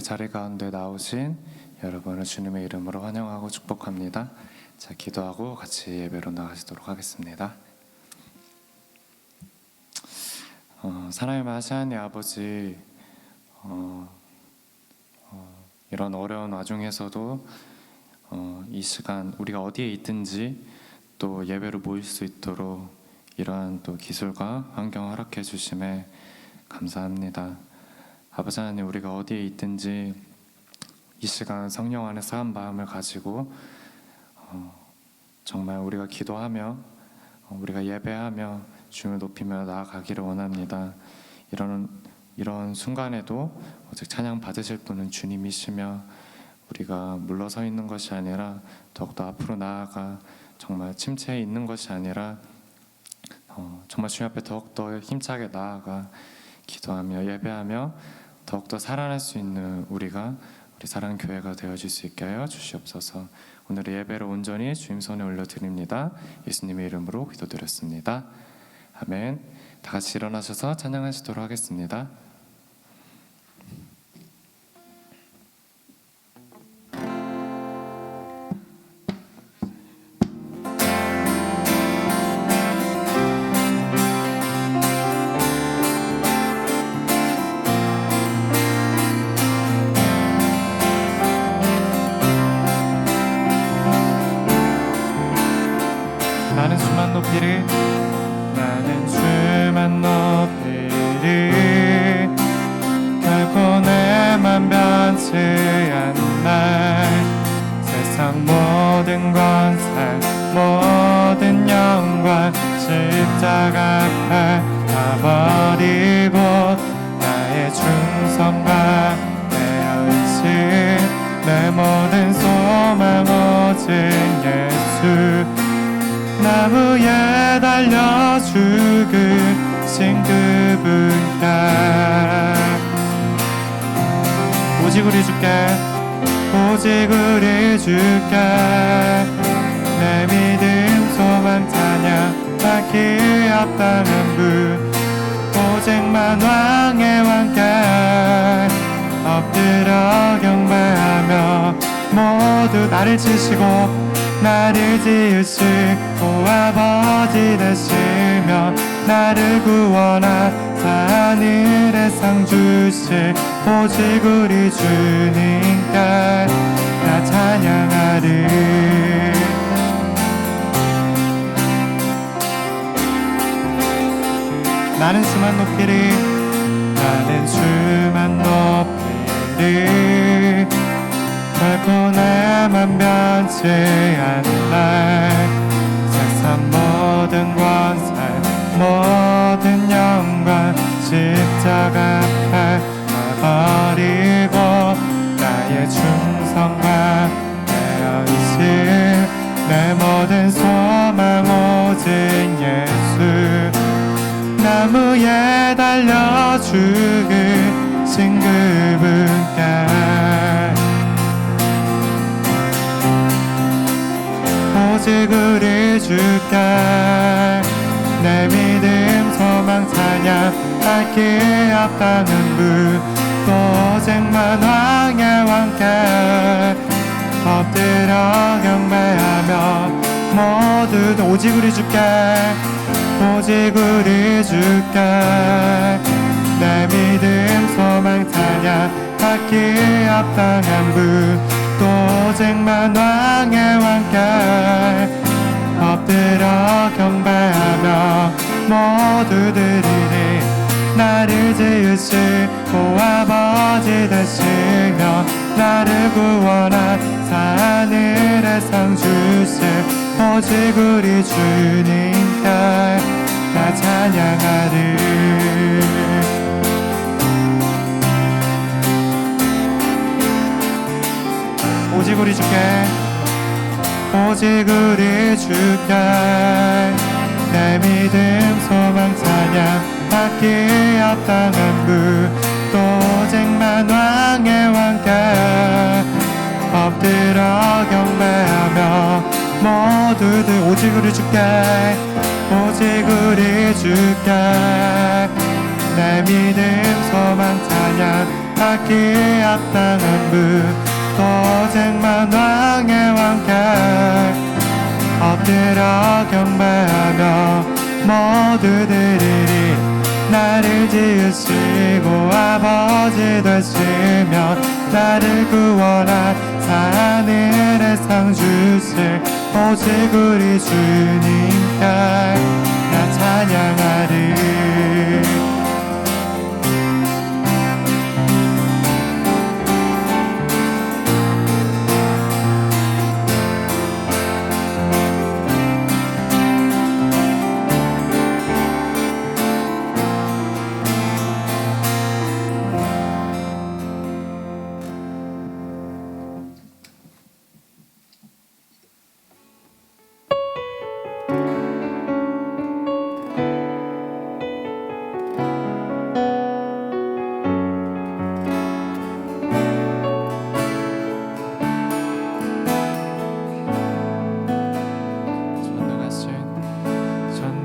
자리 가운데 나오신 여러분을 주님의 이름으로 환영하고 축복합니다. 자, 기도하고 같이 예배로 나가시도록 하겠습니다. 하나님 하나님 아버지, 이런 어려운 와중에서도 이 시간 우리가 어디에 있든지 또 예배로 모일 수 있도록 이러한 또 기술과 환경 허락해 주심에 감사합니다. 아버지 하나님, 우리가 어디에 있든지 이 시간 성령 안에서 한 마음을 가지고 정말 우리가 기도하며 우리가 예배하며 주님을 높이며 나아가기를 원합니다. 이런 순간에도 오직 찬양 받으실 분은 주님이시며 우리가 물러서 있는 것이 아니라 더욱더 앞으로 나아가 정말 침체에 있는 것이 아니라 정말 주님 앞에 더욱더 힘차게 나아가 기도하며 예배하며 더욱더 살아날 수 있는 우리 사랑교회가 되어질 수 있게 하여 주시옵소서. 오늘의 예배를 온전히 주님 손에 올려드립니다. 예수님의 이름으로 기도드렸습니다. 아멘. 다 같이 일어나셔서 찬양하시도록 하겠습니다. 나는 주만 높이리, 나는 주만 높이리. 결코 내만 변치 않나. 세상 모든 권세 모든 영광 십자가 앞에 다 버리고 나의 충성과 내 의지 내 모든 소망 오직 예수. 나무에 달려 죽으신 그분께 오직 우리 주께, 오직 우리 주께 내 믿음 소망 찬양 받기 합당한 분 오직만 왕의 왕께 엎드려 경배하며 모두 나를 치시고 나를 지으시고 아버지 되시며 나를 구원하 하늘의 상 주실 오직 우리 주님께 나 찬양하리. 나는 주만 높이리, 나는 주만 높이리. 결코 내만 변치 않나. 세상 모든 권세 모든 영광 십자가 앞에 다 버리고 나의 충성과 내 의지 내 모든 소망 오직 예수. 나무에 달려 죽으신 그분께 오직 우리 주께 내 믿음 소망 찬양 받기에 합당한 분 오직만 왕의 왕께 엎드려 경배하며 모두 오직 우리 주께, 오직 우리 주께 내 믿음 소망 찬양 받기에 합당한 분 오직만 왕의 왕께 엎드려 경배하며 모두 드리리. 나를 지으시고 아버지 되시며 나를 구원하 하늘의 상 주실 오직 우리 주님께 나 찬양하리. 오직 우리 주께, 오직 우리 주께 내 믿음 소망 찬양 받기에 합당한 분 오직만 왕의 왕께 엎드려 경배하며 모두들 오직 우리 주께, 오직 우리 주께 내 믿음 소망 찬양 받기에 합당한 도쟁만 왕의 왕께 엎드려 경배하며 모두 드리리. 나를 지으시고 아버지 되시며 나를 구원한 하늘의 상 주실 오직 우리 주님께 나 찬양하리.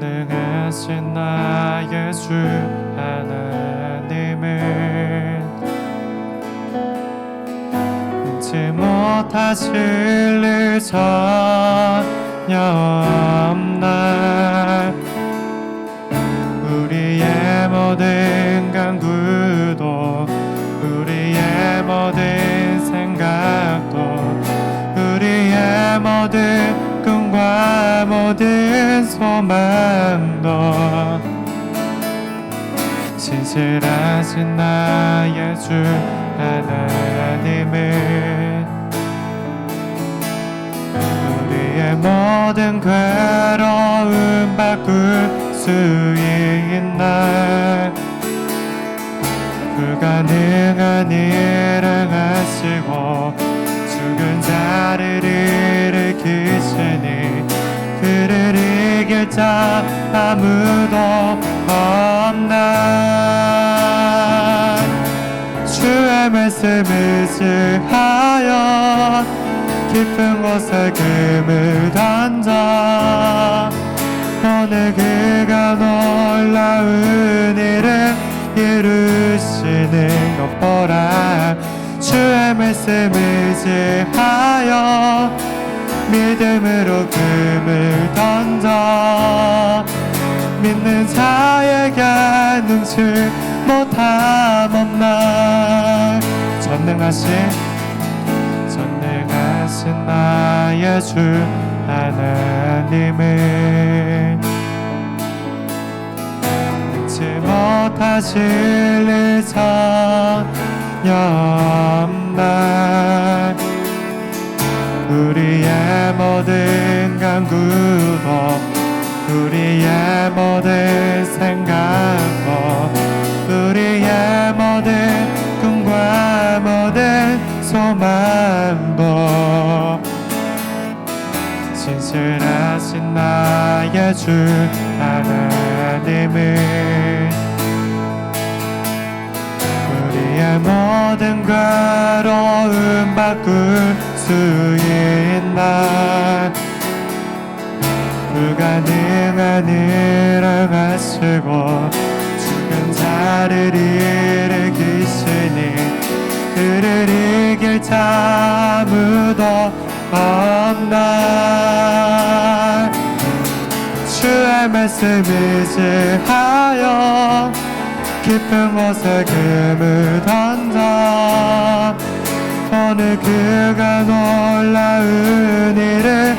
전능하신 나의 주 하나님은 잊지 못하실 일 전혀 없나. 우리의 모든 간구도 우리의 모든 생각도 우리의 모든 꿈과 모든 소망도 신실하신 나의 주 하나님은 우리의 모든 괴로움 바꿀 수 있나. 불가능한 일을 하시고 죽은 자를 일으키시니 그를 이길 자 아무도 없나. 주의 말씀 의지하여 깊은 곳에 금을 던져 오늘 그가 놀라운 일을 이루시는 것 보라. 주의 말씀 의지하여 믿음으로 금을 던져 믿는 자에게 능치 못함 없나. 전능하신 나의 주 하나님은 잊지 못하실 일 전혀 없나. 우리의 모든 간구도 우리의 모든 생각도 우리의 모든 꿈과 모든 소망도 신실하신 나의 주 하나님은 우리의 모든 괴로움 바꿀 수 있나. 불가능한 일을 하시고 죽은 자를 일으키시니 그를 이길 자 아무도 없나. 주의 말씀 의지하여 깊은 곳에 금을 던져 오늘 그가 놀라운 일을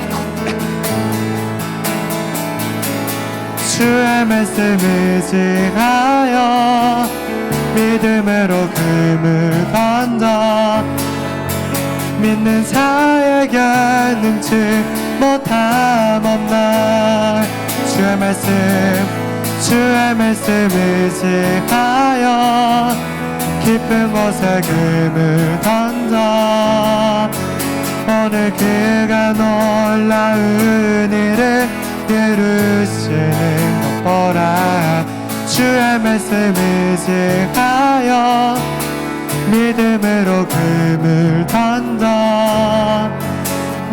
주의 말씀 의지하여 믿음으로 금을 던져 믿는 자에게 능치 못함 없나. 주의 말씀 의지하여 깊은 곳에 금을 던져 오늘 그가 놀라운 일을 이루시는 것 보라. 주의 말씀 의지하여 믿음으로 금을 던져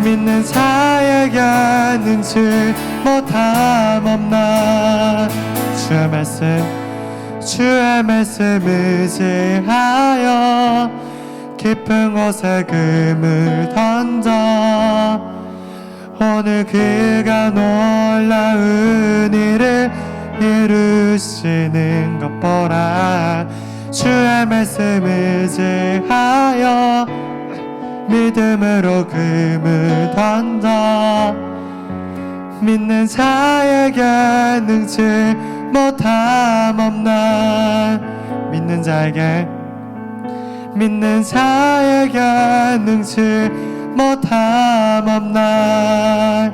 믿는 자에게 능치 못함 없나. 주의 주의 말씀 의지하여 깊은 곳에 금을 던져 오늘 그가 놀라운 일을 이루시는 것 보라. 주의 말씀 의지하여 믿음으로 금을 던져 믿는 자에게 능치 못함 없나. 믿는 자에게 능치 못함 없나.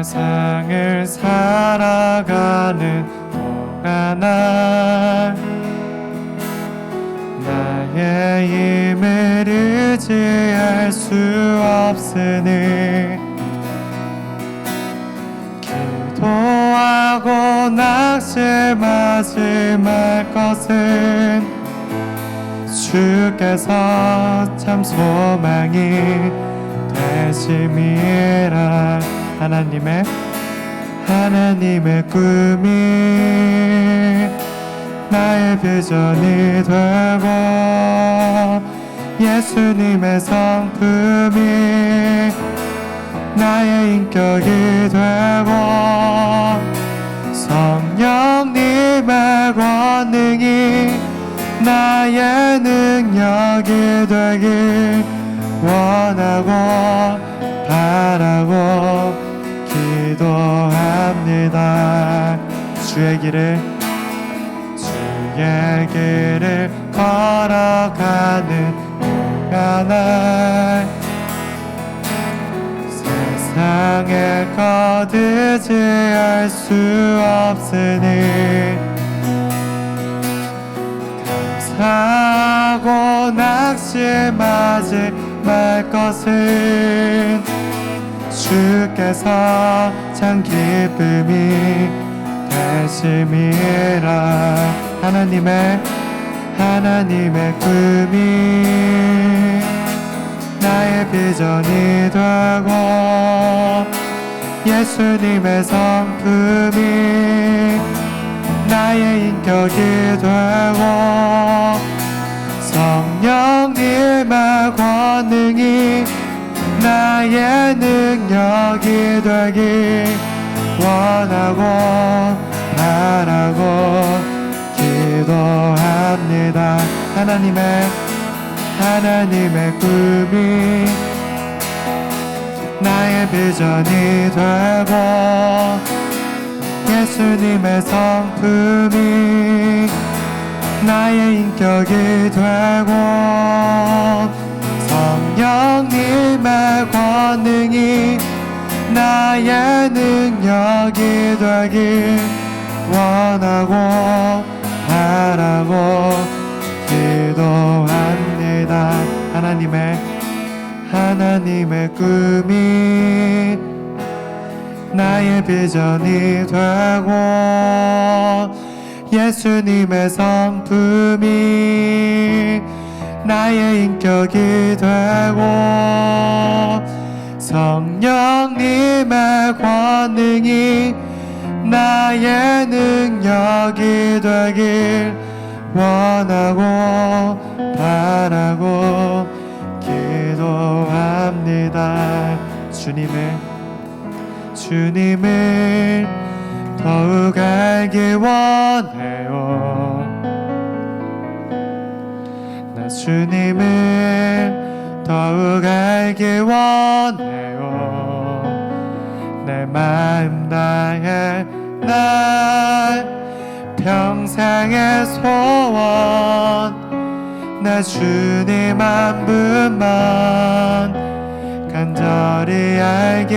세상을 살아가는 동안 나의 힘을 의지할 수 없으니 기도하고 낙심하지 말 것은 주께서 참 소망이 되심이라. 하나님의 꿈이 나의 비전이 되고 예수님의 성품이 나의 인격이 되고 성령님의 권능이 나의 능력이 되길 원하고 바라고 기도합니다. 주의 길을 걸어가는 동안 세상에 거두지할 수 없으니 감사하고 낙심하지 말 것은 주께서 참 기쁨이 되심이라. 하나님의 꿈이 나의 비전이 되고 예수님의 성품이 나의 인격이 되고 성령님의 권능이 나의 능력이 되길 원하고 바라고 기도합니다. 하나님의 꿈이 나의 비전이 되고 예수님의 성품이 나의 인격이 되고 성령님의 권능이 나의 능력이 되길 원하고 바라고 기도합니다. 하나님의 꿈이 나의 비전이 되고 예수님의 성품이 나의 인격이 되고 성령님의 권능이 나의 능력이 되길 원하고 바라고 기도합니다. 주님을 더욱 알기 원해요. 나 주님을 더욱 알기 원해요. 내 마음 다해 나 날 평생의 소원 내 주님 한 분만 간절히 알기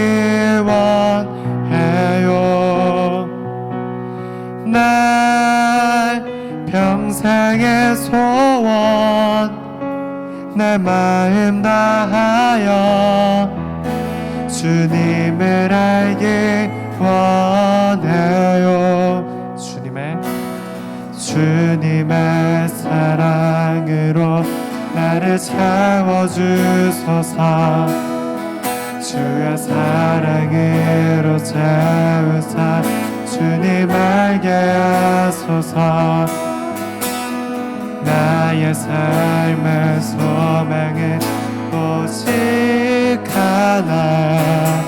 원해요. 날 평생의 소원 내 마음 다하여 주님을 알기 원해요. 주님의 사랑으로 나를 채워주소서. 주의 사랑으로 채우사 주님 알게 하소서. 나의 삶의 소망은 오직 하나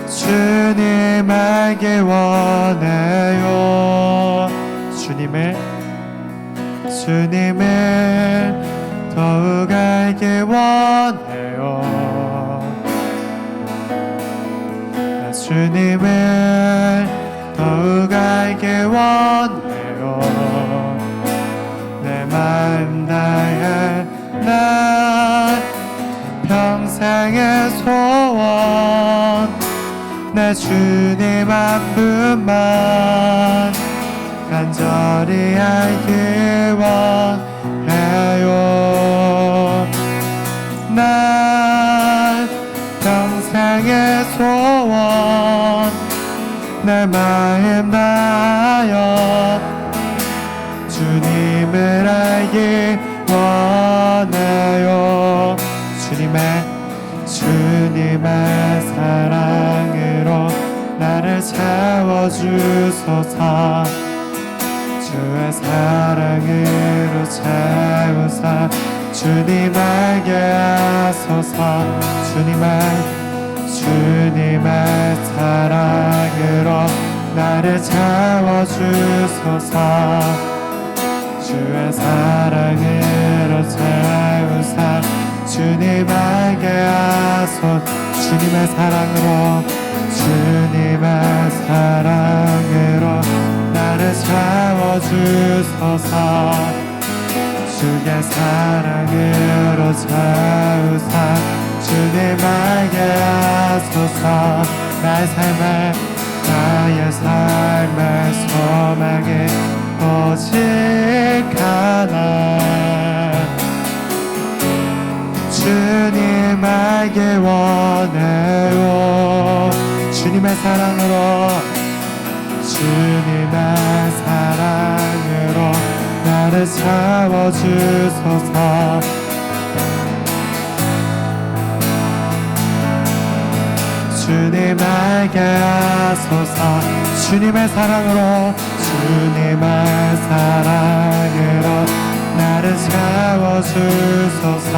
주님 알기 원해요. 주님을 더욱 알기 원해요. 주님을 더욱 알기 원해요. 내 마음 다해 나 평생의 소원 내 주님 한 분만 간절히 알기 원해요. 나 평생의 소원 내 마음 다하여 주님을 알기 원해요. 주님의 사랑으로 나를 채워주소서. 주의 사랑으로 채우사 주님 알게 하소서. 주님의 사랑으로 나를 채워주소서. 주의 사랑으로 채우사 주님 알게 하소서. 주님의 사랑으로 나를 채워주소서. 주의 사랑으로 채우사 주님 알게 하소서. 나의 삶의 소망은 오직 하나 주님 알기 원해요. 주님의 사랑으로 나를 채워주소서. 주님 알게 하소서. 주님의 사랑으로 나를 채워주소서.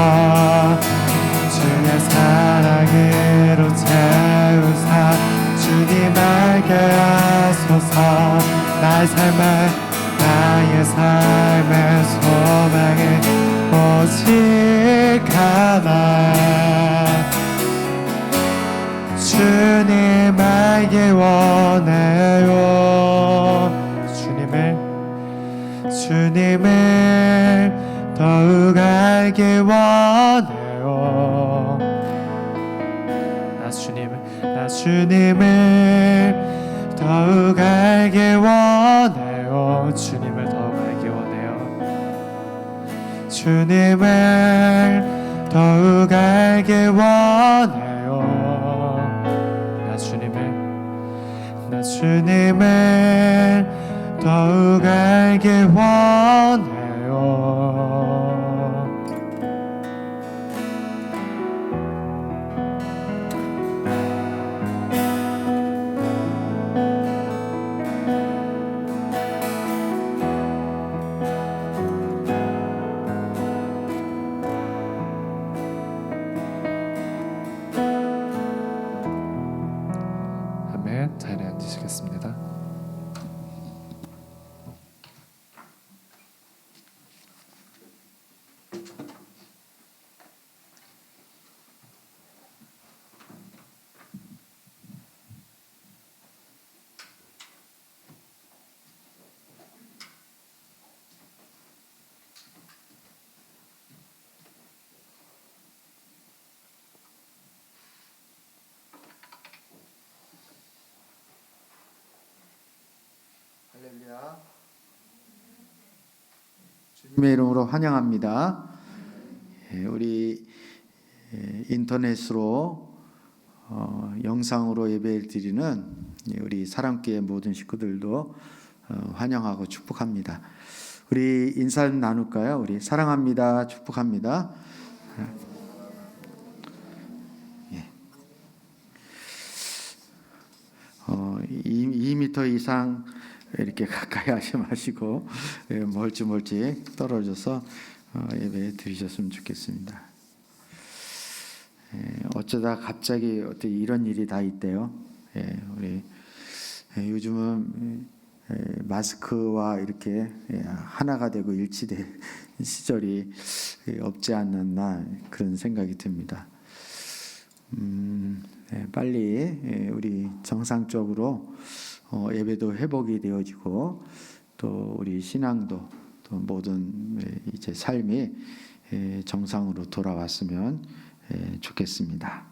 주의 사랑으로 채우사 주님 알게 하소서. 나의 삶의 소망은 오직 하나 주님 알기 원해요. 주님을 더욱 알기 원해요. 나 주님을 더욱 알기 원해요. 주님을 더욱 알기 원해요. 주님을 더욱 알기 원해요. 나 주님을 더욱 알기 원해요. 아멘. 자리에 앉으시겠습니다. 주님의 이름으로 환영합니다. 우리 인터넷으로 영상으로 예배를 드리는 우리 사랑교회 모든 식구들도 환영하고 축복합니다. 우리 인사 나눌까요? 우리 사랑합니다. 축복합니다. 2m 이상 이렇게 가까이 하지 마시고 멀찍 떨어져서 예배 드리셨으면 좋겠습니다. 어쩌다 갑자기 어떻게 이런 일이 다 있대요. 우리 요즘은 마스크와 이렇게 하나가 되고 일치된 시절이 없지 않았나 그런 생각이 듭니다. 빨리 우리 정상적으로 예배도 회복이 되어지고 또 우리 신앙도 또 모든 이제 삶이 정상으로 돌아왔으면 좋겠습니다.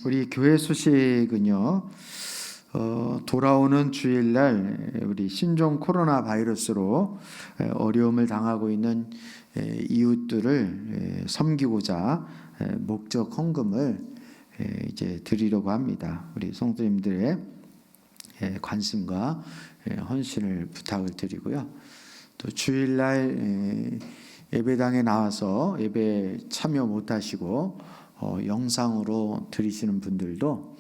우리 교회 소식은요. 돌아오는 주일날 우리 신종 코로나 바이러스로 어려움을 당하고 있는 이웃들을 섬기고자 목적 헌금을 이제 드리려고 합니다. 우리 성도님들의 관심과 헌신을 부탁을 드리고요. 또 주일날 예배당에 나와서 예배 참여 못하시고 영상으로 드리시는 분들도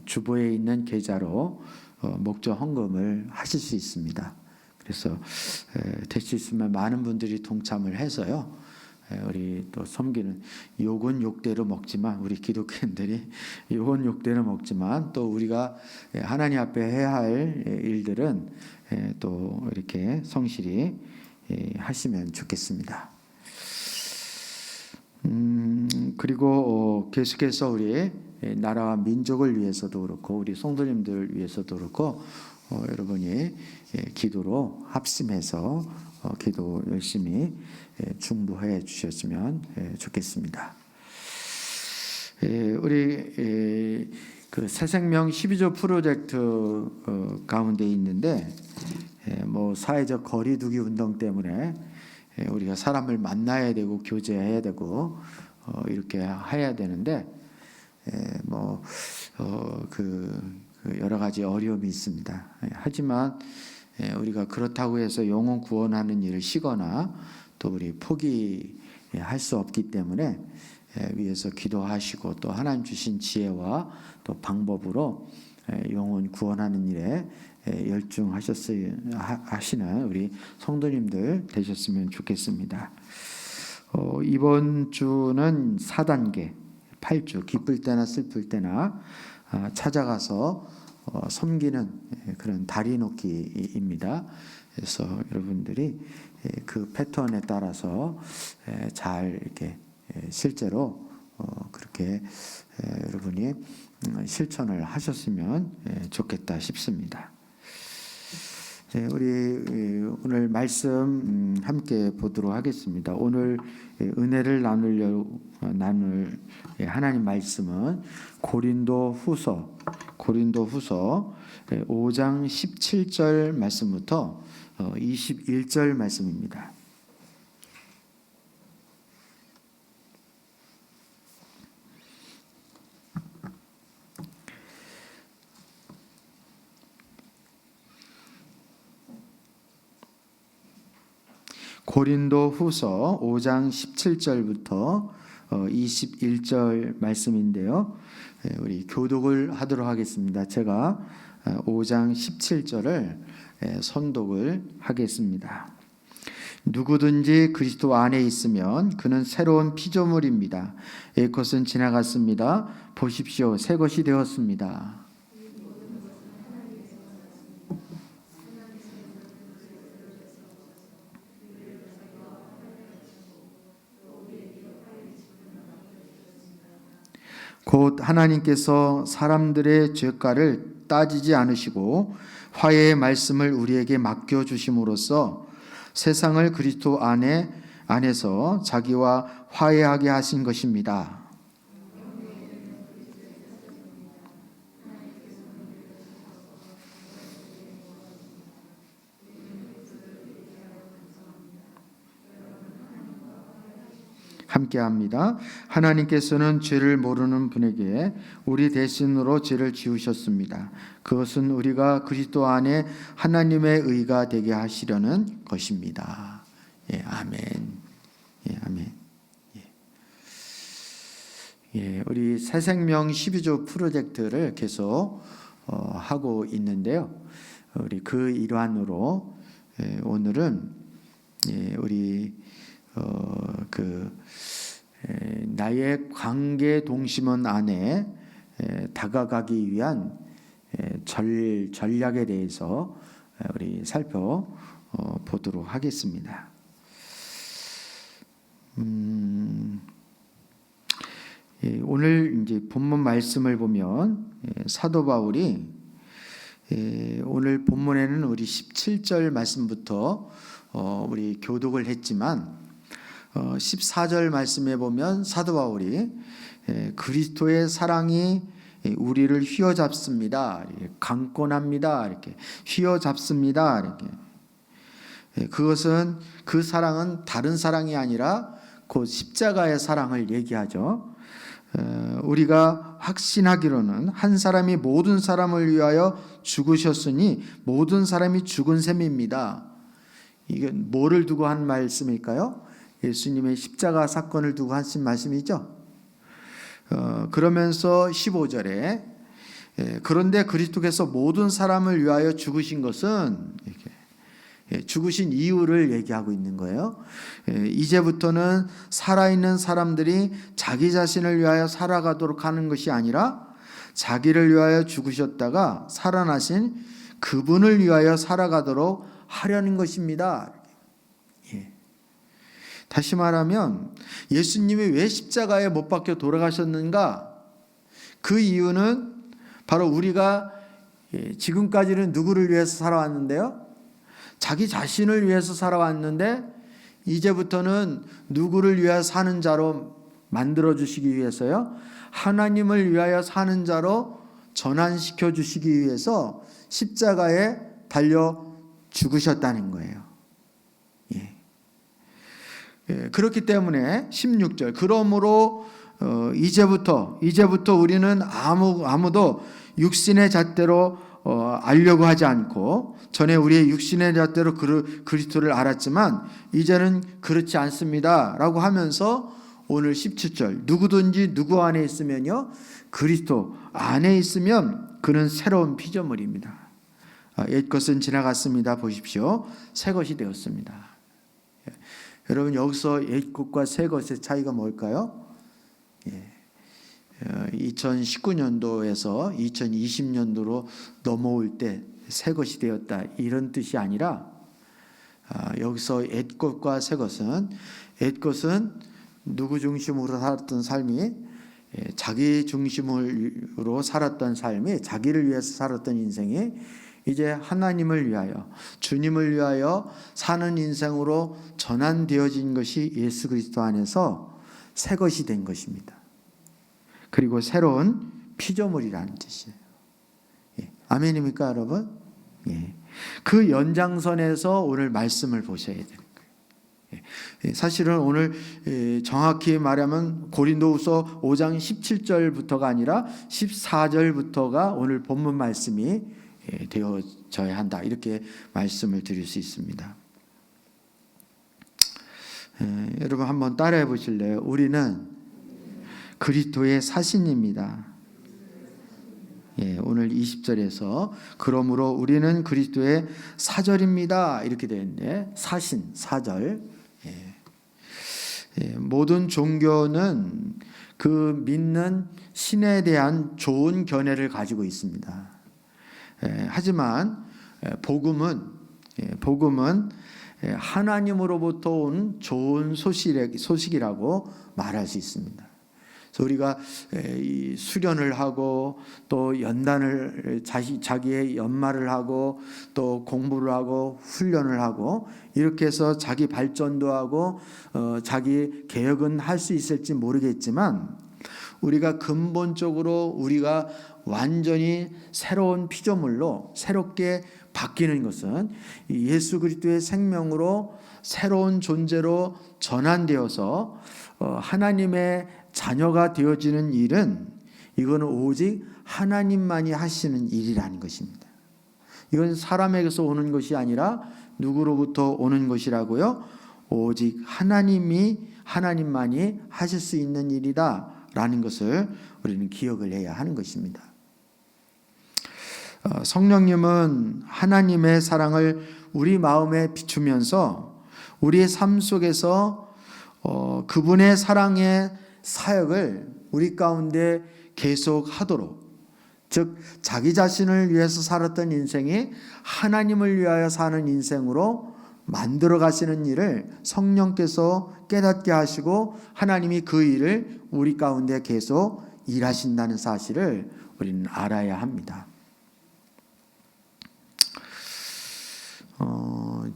주보에 있는 계좌로 목적 헌금을 하실 수 있습니다. 그래서 될 수 있으면 많은 분들이 동참을 해서요. 우리 또 섬기는 욕은 욕대로 먹지만 우리 기독교인들이 욕은 욕대로 먹지만 또 우리가 하나님 앞에 해야 할 일들은 또 이렇게 성실히 하시면 좋겠습니다. 그리고 계속해서 우리 나라와 민족을 위해서도 그렇고 우리 성도님들 위해서도 그렇고 여러분이 기도로 합심해서 기도 열심히 중보해 주셨으면 좋겠습니다. 우리 그 새생명 12조 프로젝트 가운데 있는데 뭐 사회적 거리두기 운동 때문에 우리가 사람을 만나야 되고 교제해야 되고 이렇게 해야 되는데 그 여러 가지 어려움이 있습니다. 하지만 우리가 그렇다고 해서 영혼 구원하는 일을 쉬거나 또 우리 포기할 수 없기 때문에 위에서 기도하시고 또 하나님 주신 지혜와 또 방법으로 영혼 구원하는 일에 하시는 우리 성도님들 되셨으면 좋겠습니다. 이번 주는 4단계 8주 기쁠 때나 슬플 때나 찾아가서 섬기는 그런 다리 놓기입니다. 그래서 여러분들이 그 패턴에 따라서 잘 이렇게 실제로 그렇게 여러분이 실천을 하셨으면 좋겠다 싶습니다. 우리 오늘 말씀 함께 보도록 하겠습니다. 오늘 은혜를 나눌 하나님 말씀은 고린도후서 5장 17절 말씀부터 21절 말씀입니다. 고린도후서 5장 17절부터 21절 말씀인데요. 우리 교독을 하도록 하겠습니다. 제가 5장 17절을 선독을 하겠습니다. 누구든지 그리스도 안에 있으면 그는 새로운 피조물입니다. 옛것은 지나갔습니다. 보십시오, 새 것이 되었습니다. 곧 하나님께서 사람들의 죄가를 따지지 않으시고 화해의 말씀을 우리에게 맡겨 주심으로써 세상을 그리스도 안에서 자기와 화해하게 하신 것입니다. 함께합니다. 하나님께서는 죄를 모르는 분에게 우리 대신으로 죄를 지으셨습니다. 그것은 우리가 그리스도 안에 하나님의 의가 되게 하시려는 것입니다. 예, 아멘. 예, 아멘. 예, 우리 새생명 12조 프로젝트를 계속 하고 있는데요. 우리 그 일환으로 오늘은 우리 나의 관계 동심원 안에 다가가기 위한 전략에 대해서 우리 살펴보도록 하겠습니다. 오늘 이제 본문 말씀을 보면 사도 바울이 오늘 본문에는 우리 17절 말씀부터 우리 교독을 했지만 14절 말씀에 보면 사도 바울이 그리스도의 사랑이 우리를 휘어잡습니다. 강권합니다. 이렇게 휘어잡습니다. 이렇게 그것은 그 사랑은 다른 사랑이 아니라 곧 십자가의 사랑을 얘기하죠. 우리가 확신하기로는 한 사람이 모든 사람을 위하여 죽으셨으니 모든 사람이 죽은 셈입니다. 이게 뭐를 두고 한 말씀일까요? 예수님의 십자가 사건을 두고 하신 말씀이죠. 그러면서 15절에 그런데 그리스도께서 모든 사람을 위하여 죽으신 것은 죽으신 이유를 얘기하고 있는 거예요. 이제부터는 살아있는 사람들이 자기 자신을 위하여 살아가도록 하는 것이 아니라 자기를 위하여 죽으셨다가 살아나신 그분을 위하여 살아가도록 하려는 것입니다. 다시 말하면 예수님이 왜 십자가에 못 박혀 돌아가셨는가? 그 이유는 바로 우리가 지금까지는 누구를 위해서 살아왔는데요? 자기 자신을 위해서 살아왔는데 이제부터는 누구를 위하여 사는 자로 만들어 주시기 위해서요, 하나님을 위하여 사는 자로 전환시켜 주시기 위해서 십자가에 달려 죽으셨다는 거예요. 그렇기 때문에 16절 그러므로 이제부터 우리는 아무도 육신의 잣대로 알려고 하지 않고 전에 우리의 육신의 잣대로 그리스도를 알았지만 이제는 그렇지 않습니다 라고 하면서 오늘 17절 누구든지 누구 안에 있으면요 그리스도 안에 있으면 그는 새로운 피조물입니다. 옛것은 지나갔습니다. 보십시오. 새 것이 되었습니다. 여러분 여기서 옛것과 새 것의 차이가 뭘까요? 2019년도에서 2020년도로 넘어올 때 새 것이 되었다 이런 뜻이 아니라 여기서 옛것과 새 것은 옛것은 누구 중심으로 살았던 삶이 자기 중심으로 살았던 삶이 자기를 위해서 살았던 인생이 이제 하나님을 위하여 주님을 위하여 사는 인생으로 전환되어진 것이 예수 그리스도 안에서 새 것이 된 것입니다. 그리고 새로운 피조물이라는 뜻이에요. 아멘입니까 여러분? 그 연장선에서 오늘 말씀을 보셔야 되는 거예요. 사실은 오늘 정확히 말하면 고린도후서 5장 17절부터가 아니라 14절부터가 오늘 본문 말씀이 되어져야 한다 이렇게 말씀을 드릴 수 있습니다. 여러분 한번 따라해 보실래요? 우리는 그리스도의 사신입니다. 오늘 20절에서 그러므로 우리는 그리스도의 사절입니다 이렇게 되어 있는데 사신, 사절. 모든 종교는 그 믿는 신에 대한 좋은 견해를 가지고 있습니다. 하지만 복음은 하나님으로부터 온 좋은 소식이라고 말할 수 있습니다. 그래서 우리가 수련을 하고 또 연단을 자기의 연말을 하고 또 공부를 하고 훈련을 하고 이렇게 해서 자기 발전도 하고 자기 개혁은 할 수 있을지 모르겠지만 우리가 근본적으로 우리가 완전히 새로운 피조물로 새롭게 바뀌는 것은 예수 그리스도의 생명으로 새로운 존재로 전환되어서 하나님의 자녀가 되어지는 일은 이거는 오직 하나님만이 하시는 일이라는 것입니다. 이건 사람에게서 오는 것이 아니라 누구로부터 오는 것이라고요? 오직 하나님만이 하실 수 있는 일이다라는 것을 우리는 기억을 해야 하는 것입니다. 성령님은 하나님의 사랑을 우리 마음에 비추면서 우리의 삶 속에서 그분의 사랑의 사역을 우리 가운데 계속하도록, 즉 자기 자신을 위해서 살았던 인생이 하나님을 위하여 사는 인생으로 만들어 가시는 일을 성령께서 깨닫게 하시고 하나님이 그 일을 우리 가운데 계속 일하신다는 사실을 우리는 알아야 합니다.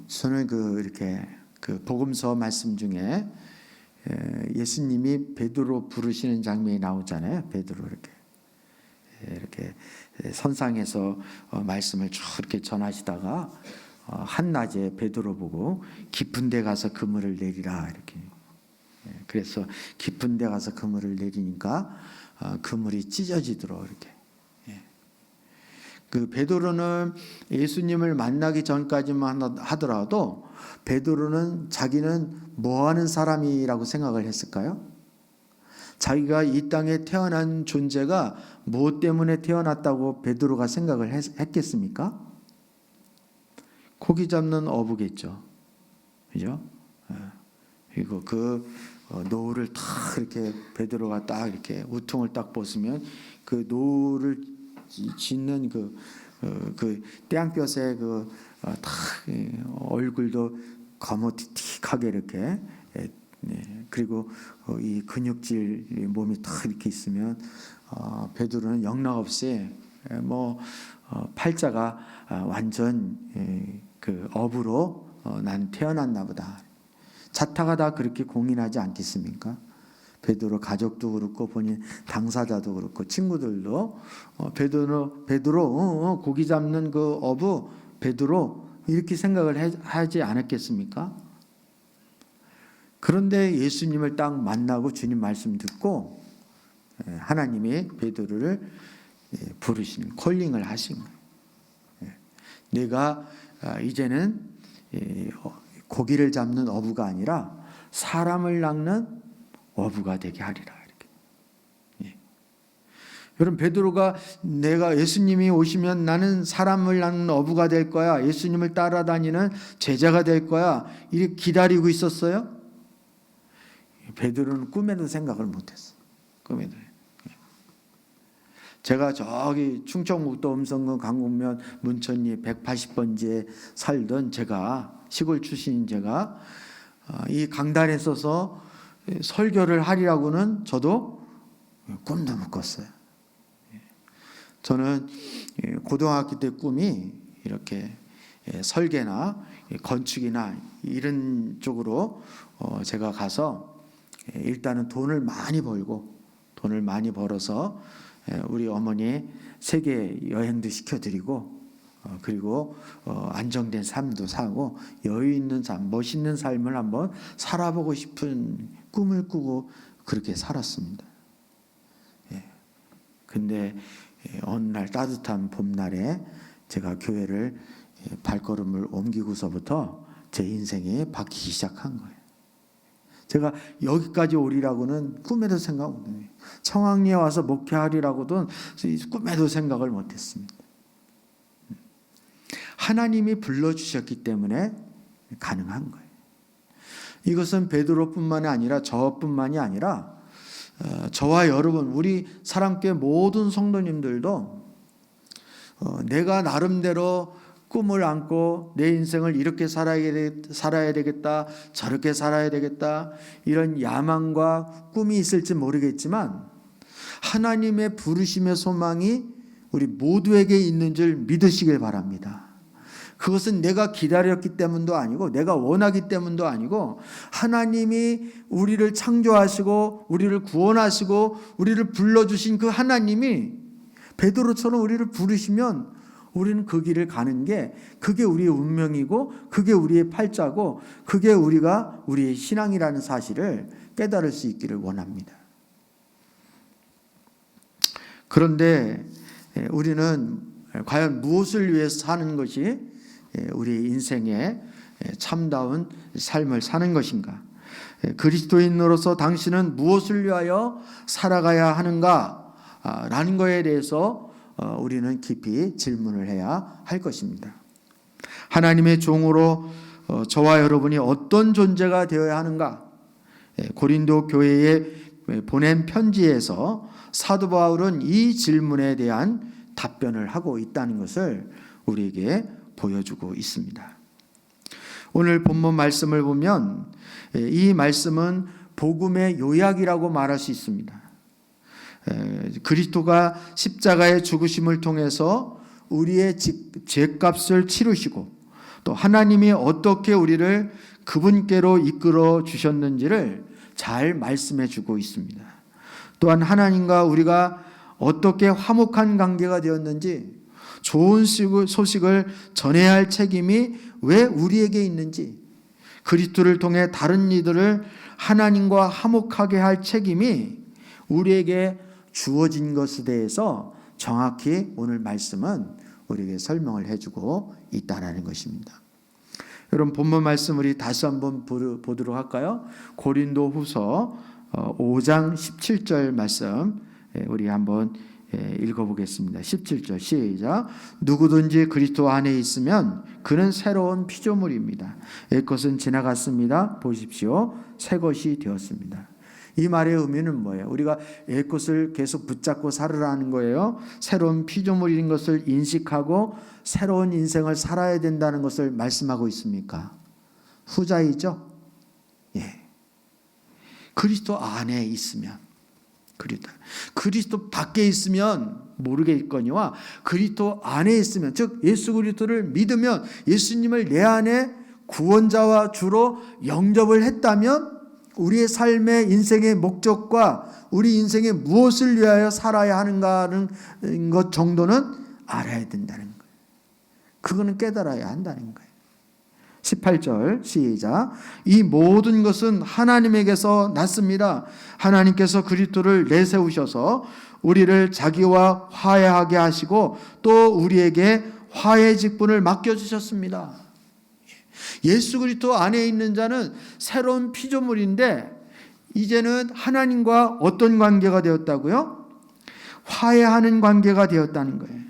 저는 이렇게 복음서 말씀 중에 예수님이 베드로 부르시는 장면이 나오잖아요. 베드로 이렇게 선상에서 말씀을 쭉 이렇게 전하시다가 한낮에 베드로 보고 깊은 데 가서 그물을 내리라 이렇게. 그래서 깊은 데 가서 그물을 내리니까 그물이 찢어지도록 이렇게. 베드로는 예수님을 만나기 전까지만 하더라도 베드로는 자기는 뭐 하는 사람이라고 생각을 했을까요? 자기가 이 땅에 태어난 존재가 무엇 때문에 태어났다고 베드로가 생각을 했겠습니까? 고기 잡는 어부겠죠. 그죠? 그리고 노를 딱 이렇게 베드로가 딱 이렇게 우통을 딱 벗으면 그 노를 짓는 그 땡볕에 딱 얼굴도 거무튀튀하게 이렇게, 그리고 이 근육질 몸이 딱 이렇게 있으면 베드로는 영락없이 팔자가 완전 어부로 난 태어났나 보다. 자타가 다 그렇게 공인하지 않겠습니까? 베드로 가족도 그렇고 본인 당사자도 그렇고 친구들도 베드로 고기 잡는 그 어부 베드로 이렇게 생각을 하지 않았겠습니까? 그런데 예수님을 딱 만나고 주님 말씀 듣고 하나님이 베드로를 부르신 콜링을 하신 거예요. 내가 이제는 고기를 잡는 어부가 아니라 사람을 낚는 어부가 되게 하리라. 이렇게. 여러분 베드로가 내가 예수님이 오시면 나는 사람을 낚는 어부가 될 거야. 예수님을 따라다니는 제자가 될 거야. 이렇게 기다리고 있었어요? 베드로는 꿈에도 생각을 못했어요. 꿈에도. 제가 저기 충청북도 음성군 강북면 문천리 180번지에 살던 제가 시골 출신인 제가 이 강단에 서서 설교를 하리라고는 저도 꿈도 못 꿨어요. 저는 고등학교 때 꿈이 이렇게 설계나 건축이나 이런 쪽으로 제가 가서 일단은 돈을 많이 벌어서 우리 어머니 세계 여행도 시켜드리고 그리고 안정된 삶도 사고 여유 있는 삶, 멋있는 삶을 한번 살아보고 싶은 꿈을 꾸고 그렇게 살았습니다. 근데 어느 날 따뜻한 봄날에 제가 교회를 발걸음을 옮기고서부터 제 인생이 바뀌기 시작한 거예요. 제가 여기까지 오리라고는 꿈에도 생각 못해요. 청학리에 와서 목회하리라고도 꿈에도 생각을 못했습니다. 하나님이 불러주셨기 때문에 가능한 거예요. 이것은 베드로뿐만이 아니라 저뿐만이 아니라 저와 여러분 우리 사랑교회 모든 성도님들도 내가 나름대로 꿈을 안고 내 인생을 이렇게 살아야 되겠다 저렇게 살아야 되겠다 이런 야망과 꿈이 있을지 모르겠지만 하나님의 부르심의 소망이 우리 모두에게 있는 줄 믿으시길 바랍니다. 그것은 내가 기다렸기 때문도 아니고 내가 원하기 때문도 아니고 하나님이 우리를 창조하시고 우리를 구원하시고 우리를 불러주신 그 하나님이 베드로처럼 우리를 부르시면 우리는 그 길을 가는 게 그게 우리의 운명이고 그게 우리의 팔자고 그게 우리의 신앙이라는 사실을 깨달을 수 있기를 원합니다. 그런데 우리는 과연 무엇을 위해서 사는 것이 우리 인생의 참다운 삶을 사는 것인가? 그리스도인으로서 당신은 무엇을 위하여 살아가야 하는가? 라는 것에 대해서 우리는 깊이 질문을 해야 할 것입니다. 하나님의 종으로 저와 여러분이 어떤 존재가 되어야 하는가? 고린도 교회에 보낸 편지에서 사도 바울은 이 질문에 대한 답변을 하고 있다는 것을 우리에게 보여주고 있습니다. 오늘 본문 말씀을 보면 이 말씀은 복음의 요약이라고 말할 수 있습니다. 그리스도가 십자가의 죽으심을 통해서 우리의 죄값을 치르시고 또 하나님이 어떻게 우리를 그분께로 이끌어 주셨는지를 잘 말씀해 주고 있습니다. 또한 하나님과 우리가 어떻게 화목한 관계가 되었는지, 좋은 소식을 전해야 할 책임이 왜 우리에게 있는지, 그리스도를 통해 다른 이들을 하나님과 화목하게 할 책임이 우리에게 주어진 것에 대해서 정확히 오늘 말씀은 우리에게 설명을 해주고 있다는 것입니다. 여러분, 본문 말씀 우리 다시 한번 보도록 할까요? 고린도 후서 5장 17절 말씀 우리 한번 읽어보겠습니다. 17절 시작. 누구든지 그리스도 안에 있으면 그는 새로운 피조물입니다. 옛것은 지나갔습니다. 보십시오. 새 것이 되었습니다. 이 말의 의미는 뭐예요? 우리가 옛것을 계속 붙잡고 살으라는 거예요. 새로운 피조물인 것을 인식하고 새로운 인생을 살아야 된다는 것을 말씀하고 있습니까? 후자이죠. 예. 그리스도 안에 있으면, 그리스도 밖에 있으면 모르겠거니와 그리스도 안에 있으면, 즉 예수 그리스도를 믿으면, 예수님을 내 안에 구원자와 주로 영접을 했다면 우리의 삶의 인생의 목적과 우리 인생에 무엇을 위하여 살아야 하는가 하는 것 정도는 알아야 된다는 거예요. 그거는 깨달아야 한다는 거예요. 18절 시작. 이 모든 것은 하나님에게서 났습니다. 하나님께서 그리스도를 내세우셔서 우리를 자기와 화해하게 하시고 또 우리에게 화해 직분을 맡겨주셨습니다. 예수 그리스도 안에 있는 자는 새로운 피조물인데 이제는 하나님과 어떤 관계가 되었다고요? 화해하는 관계가 되었다는 거예요.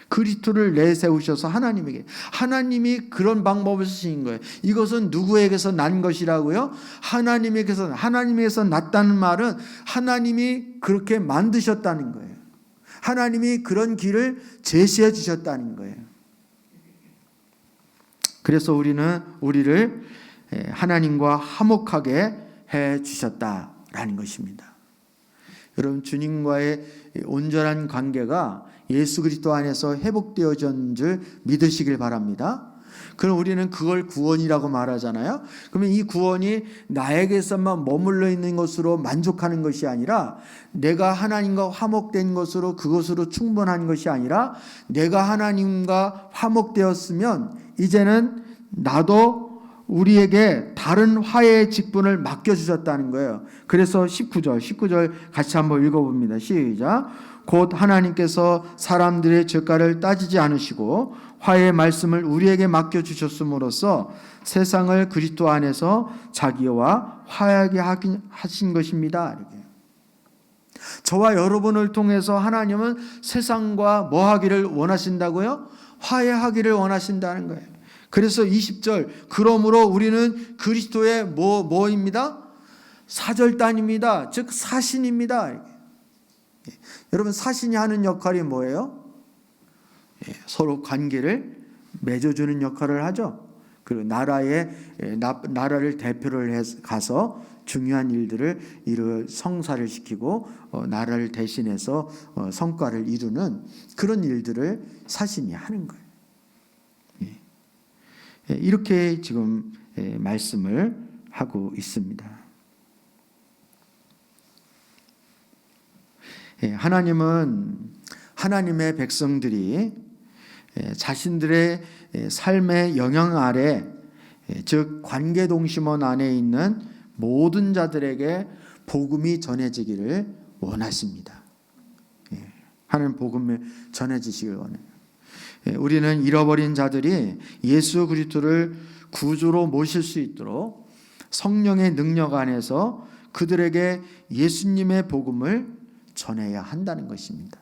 그리스도를 내세우셔서 하나님이 그런 방법을 쓰신 거예요. 이것은 누구에게서 난 것이라고요? 하나님에게서 났다는 말은 하나님이 그렇게 만드셨다는 거예요. 하나님이 그런 길을 제시해 주셨다는 거예요. 그래서 우리를 하나님과 화목하게 해 주셨다라는 것입니다. 여러분, 주님과의 온전한 관계가 예수 그리스도 안에서 회복되어진 줄 믿으시길 바랍니다. 그럼 우리는 그걸 구원이라고 말하잖아요. 그러면 이 구원이 나에게서만 머물러 있는 것으로 만족하는 것이 아니라, 내가 하나님과 화목된 것으로 그것으로 충분한 것이 아니라, 내가 하나님과 화목되었으면 이제는 나도 우리에게 다른 화해의 직분을 맡겨주셨다는 거예요. 그래서 19절 같이 한번 읽어봅니다. 시작. 곧 하나님께서 사람들의 죄가를 따지지 않으시고 화해의 말씀을 우리에게 맡겨주셨음으로써 세상을 그리스도 안에서 자기와 화해하게 하신 것입니다. 이렇게. 저와 여러분을 통해서 하나님은 세상과 뭐 하기를 원하신다고요? 화해하기를 원하신다는 거예요. 그래서 20절, 그러므로 우리는 그리스도의 뭐입니다? 사절단입니다. 즉 사신입니다. 여러분, 사신이 하는 역할이 뭐예요? 서로 관계를 맺어주는 역할을 하죠. 그리고 나라를 대표를 가서 중요한 일들을 성사를 시키고 나라를 대신해서 성과를 이루는 그런 일들을 사신이 하는 거예요. 이렇게 지금 말씀을 하고 있습니다. 하나님은 하나님의 백성들이 자신들의 삶의 영향 아래, 즉 관계동심원 안에 있는 모든 자들에게 복음이 전해지기를 원하십니다. 하나님 복음을 전해지시길 원해요. 우리는 잃어버린 자들이 예수 그리스도를 구주로 모실 수 있도록 성령의 능력 안에서 그들에게 예수님의 복음을 전해야 한다는 것입니다.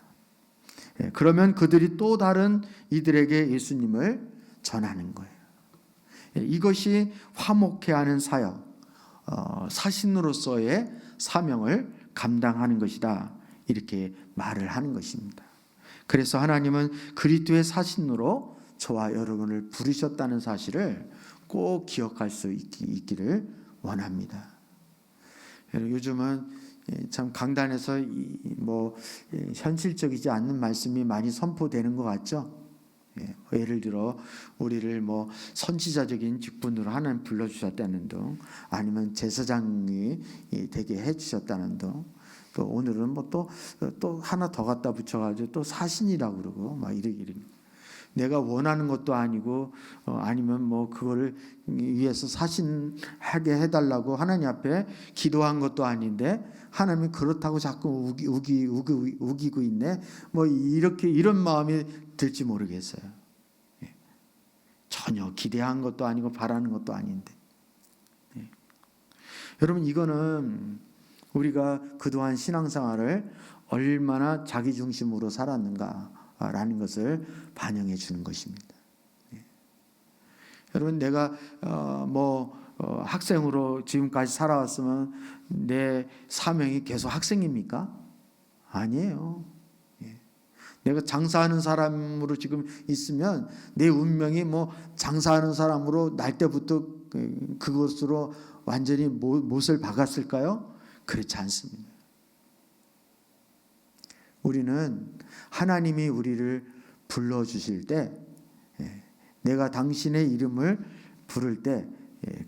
그러면 그들이 또 다른 이들에게 예수님을 전하는 거예요. 이것이 화목해하는 사역, 사신으로서의 사명을 감당하는 것이다. 이렇게 말을 하는 것입니다. 그래서 하나님은 그리스도의 사신으로 저와 여러분을 부르셨다는 사실을 꼭 기억할 수 있기를 원합니다. 요즘은 참 강단에서 현실적이지 않는 말씀이 많이 선포되는 것 같죠. 예를 들어 우리를 선지자적인 직분으로 하나님 불러주셨다는 등, 아니면 제사장이 되게 해주셨다는 등, 또 오늘은 또 하나 더 갖다 붙여가지고 또 사신이라고 그러고 막 이러기. 내가 원하는 것도 아니고 아니면 그거를 위해서 사신하게 해달라고 하나님 앞에 기도한 것도 아닌데 하나님이 그렇다고 자꾸 우기고 있네. 이렇게 이런 마음이 들지 모르겠어요. 전혀 기대한 것도 아니고 바라는 것도 아닌데. 여러분, 이거는 우리가 그동안 신앙생활을 얼마나 자기중심으로 살았는가라는 것을 반영해 주는 것입니다. 여러분, 내가 학생으로 지금까지 살아왔으면 내 사명이 계속 학생입니까? 아니에요. 내가 장사하는 사람으로 지금 있으면 내 운명이 장사하는 사람으로 날 때부터 그것으로 완전히 못을 박았을까요? 그렇지 않습니다. 우리는 하나님이 우리를 불러주실 때, 내가 당신의 이름을 부를 때,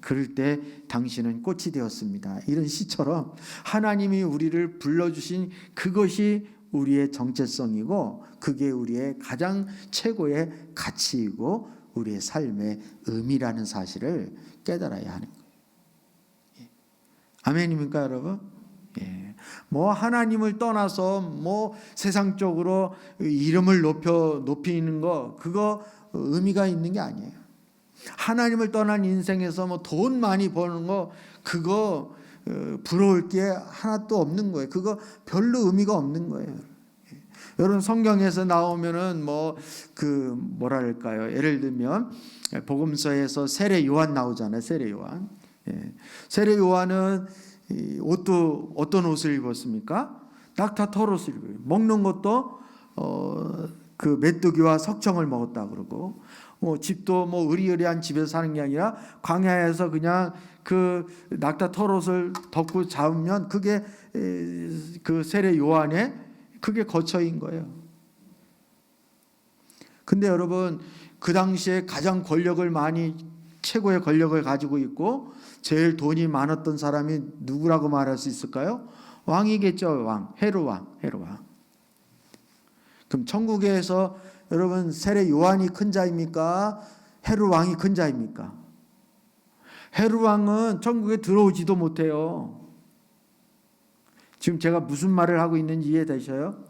그럴 때 당신은 꽃이 되었습니다. 이런 시처럼 하나님이 우리를 불러주신 그것이 우리의 정체성이고, 그게 우리의 가장 최고의 가치이고 우리의 삶의 의미라는 사실을 깨달아야 하는 거예요. 아멘입니까, 여러분? 하나님을 떠나서 세상적으로 이름을 높이는 거, 그거 의미가 있는 게 아니에요. 하나님을 떠난 인생에서 돈 많이 버는 거, 그거 부러울 게 하나도 없는 거예요. 그거 별로 의미가 없는 거예요. 여러분, 성경에서 나오면은 뭐랄까요? 예를 들면 복음서에서 세례 요한 나오잖아요. 세례 요한. 세례 요한은 어떤 옷을 입었습니까? 낙타 털옷을 입어요. 먹는 것도 그 메뚜기와 석청을 먹었다 그러고, 집도 의리의리한 집에서 사는 게 아니라 광야에서 그냥 그 낙타 털옷을 덮고 잡으면 그게 그 세례 요한의 그게 거처인 거예요. 근데 여러분, 그 당시에 가장 최고의 권력을 가지고 있고 제일 돈이 많았던 사람이 누구라고 말할 수 있을까요? 왕이겠죠. 왕. 헤롯 왕. 그럼 천국에서 여러분, 세례 요한이 큰 자입니까? 헤롯 왕이 큰 자입니까? 헤롯 왕은 천국에 들어오지도 못해요. 지금 제가 무슨 말을 하고 있는지 이해되셔요?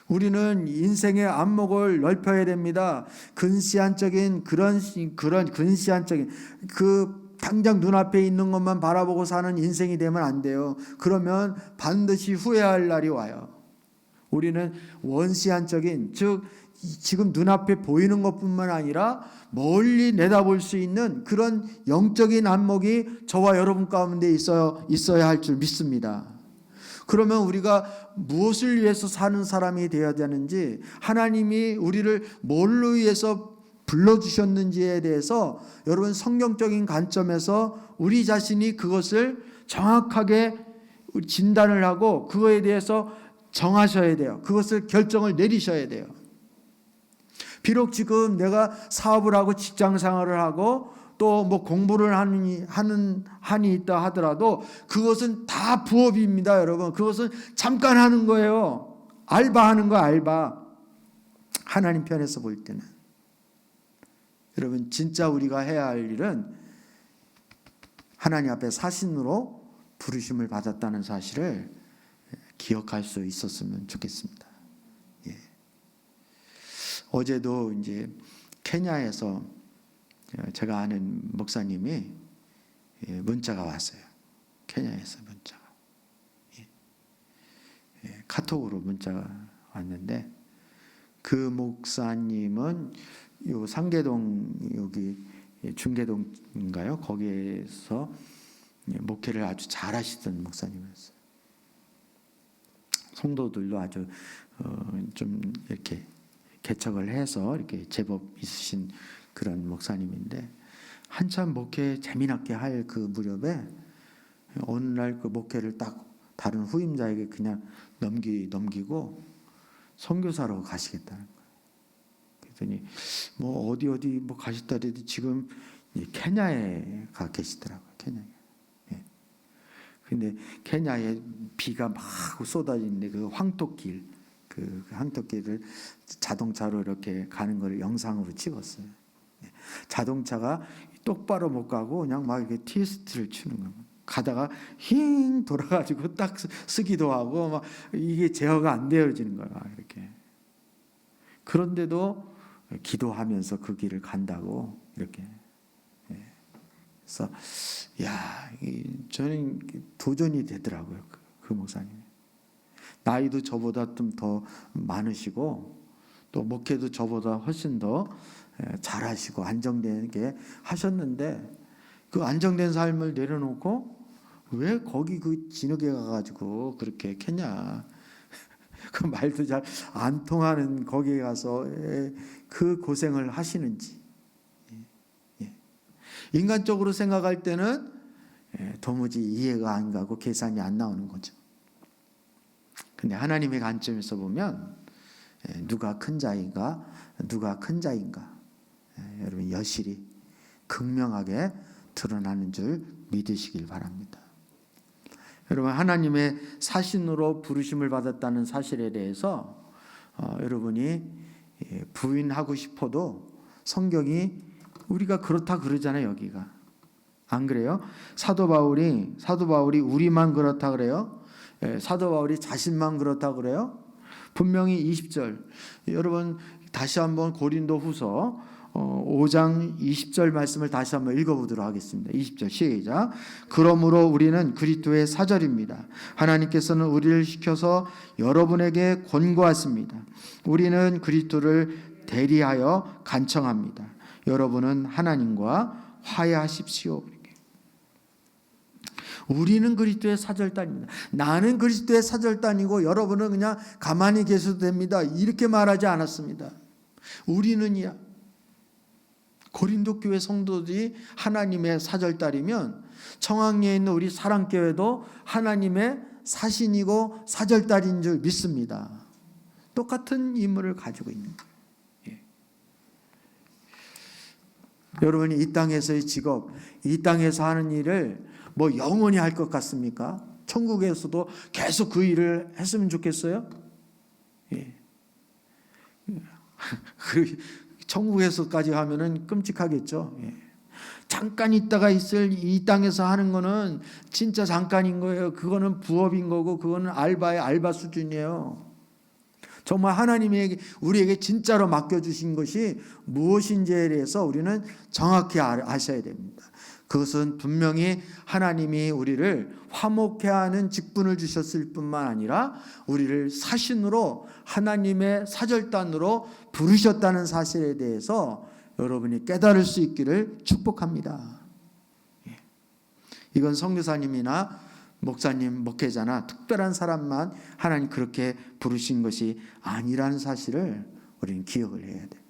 우리는 인생의 안목을 넓혀야 됩니다. 근시안적인 그런 근시안적인 당장 눈앞에 있는 것만 바라보고 사는 인생이 되면 안 돼요. 그러면 반드시 후회할 날이 와요. 우리는 원시안적인, 즉 지금 눈앞에 보이는 것뿐만 아니라 멀리 내다볼 수 있는 그런 영적인 안목이 저와 여러분 가운데 있어야 할 줄 믿습니다. 그러면 우리가 무엇을 위해서 사는 사람이 되어야 되는지, 하나님이 우리를 뭘로 위해서 불러주셨는지에 대해서 여러분, 성경적인 관점에서 우리 자신이 그것을 정확하게 진단을 하고 그거에 대해서 정하셔야 돼요. 그것을 결정을 내리셔야 돼요. 비록 지금 내가 사업을 하고 직장 생활을 하고 또 공부를 한이 있다 하더라도 그것은 다 부업입니다, 여러분. 그것은 잠깐 하는 거예요. 알바하는 거, 알바. 하나님 편에서 볼 때는. 여러분, 진짜 우리가 해야 할 일은 하나님 앞에 사신으로 부르심을 받았다는 사실을 기억할 수 있었으면 좋겠습니다. 예. 어제도 이제 케냐에서 제가 아는 목사님이 문자가 왔어요. 케냐에서 문자가. 카톡으로 문자가 왔는데 그 목사님은 요 상계동 여기 중계동인가요? 거기에서 목회를 아주 잘하시던 목사님이었어요. 성도들도 아주 좀 이렇게 개척을 해서 이렇게 제법 있으신 그런 목사님인데 한참 목회 재미나게 할 그 무렵에 어느 날 그 목회를 딱 다른 후임자에게 그냥 넘기고 선교사로 가시겠다는 거예요. 그랬더니 뭐 어디 뭐 가셨다 그래도 지금 케냐에 가 계시더라고요. 케냐에. 예. 근데 케냐에 비가 막 쏟아지는데 그 황토길 그 황토길을 자동차로 이렇게 가는 걸 영상으로 찍었어요. 예. 자동차가 똑바로 못 가고 그냥 막 이렇게 티스트를 치는 거예요. 가다가 힝 돌아가지고 딱 쓰기도 하고 막 이게 제어가 안 되어지는 거야 이렇게. 그런데도 기도하면서 그 길을 간다고 이렇게. 그래서 야, 저는 도전이 되더라고요. 그 목사님. 나이도 저보다 좀 더 많으시고 또 목회도 저보다 훨씬 더 잘하시고 안정되게 하셨는데 그 안정된 삶을 내려놓고 왜 거기 그 진흙에 가가지고 그렇게 캐냐? 그 말도 잘 안 통하는 거기에 가서 그 고생을 하시는지. 인간적으로 생각할 때는 도무지 이해가 안 가고 계산이 안 나오는 거죠. 근데 하나님의 관점에서 보면 누가 큰 자인가, 누가 큰 자인가, 여러분 여실히 극명하게 드러나는 줄 믿으시길 바랍니다. 여러분 하나님의 사신으로 부르심을 받았다는 사실에 대해서 여러분이 부인하고 싶어도 성경이 우리가 그렇다 그러잖아요. 여기가 안 그래요? 사도 바울이 우리만 그렇다 그래요? 사도 바울이 자신만 그렇다 그래요? 분명히 20절 여러분 다시 한번 고린도후서 5장 20절 말씀을 다시 한번 읽어보도록 하겠습니다. 20절 시작. 그러므로 우리는 그리스도의 사절입니다. 하나님께서는 우리를 시켜서 여러분에게 권고하십니다. 우리는 그리스도를 대리하여 간청합니다. 여러분은 하나님과 화해하십시오. 우리는 그리스도의 사절단입니다. 나는 그리스도의 사절단이고 여러분은 그냥 가만히 계셔도 됩니다. 이렇게 말하지 않았습니다. 우리는이야. 고린도 교회 성도들이 하나님의 사절단이면 청학리에 있는 우리 사랑교회도 하나님의 사신이고 사절단인 줄 믿습니다. 똑같은 임무를 가지고 있는 거예요. 여러분이 이 땅에서의 직업, 이 땅에서 하는 일을 뭐 영원히 할 것 같습니까? 천국에서도 계속 그 일을 했으면 좋겠어요? 예. 천국에서까지 하면은 끔찍하겠죠. 예. 잠깐 있다가 있을 이 땅에서 하는 거는 진짜 잠깐인 거예요. 그거는 부업인 거고 그거는 알바의 알바 수준이에요. 정말 하나님이 우리에게 진짜로 맡겨주신 것이 무엇인지에 대해서 우리는 정확히 아셔야 됩니다. 그것은 분명히 하나님이 우리를 화목해야 하는 직분을 주셨을 뿐만 아니라 우리를 사신으로 하나님의 사절단으로 부르셨다는 사실에 대해서 여러분이 깨달을 수 있기를 축복합니다. 이건 선교사님이나 목사님, 목회자나 특별한 사람만 하나님 그렇게 부르신 것이 아니라는 사실을 우리는 기억을 해야 돼요.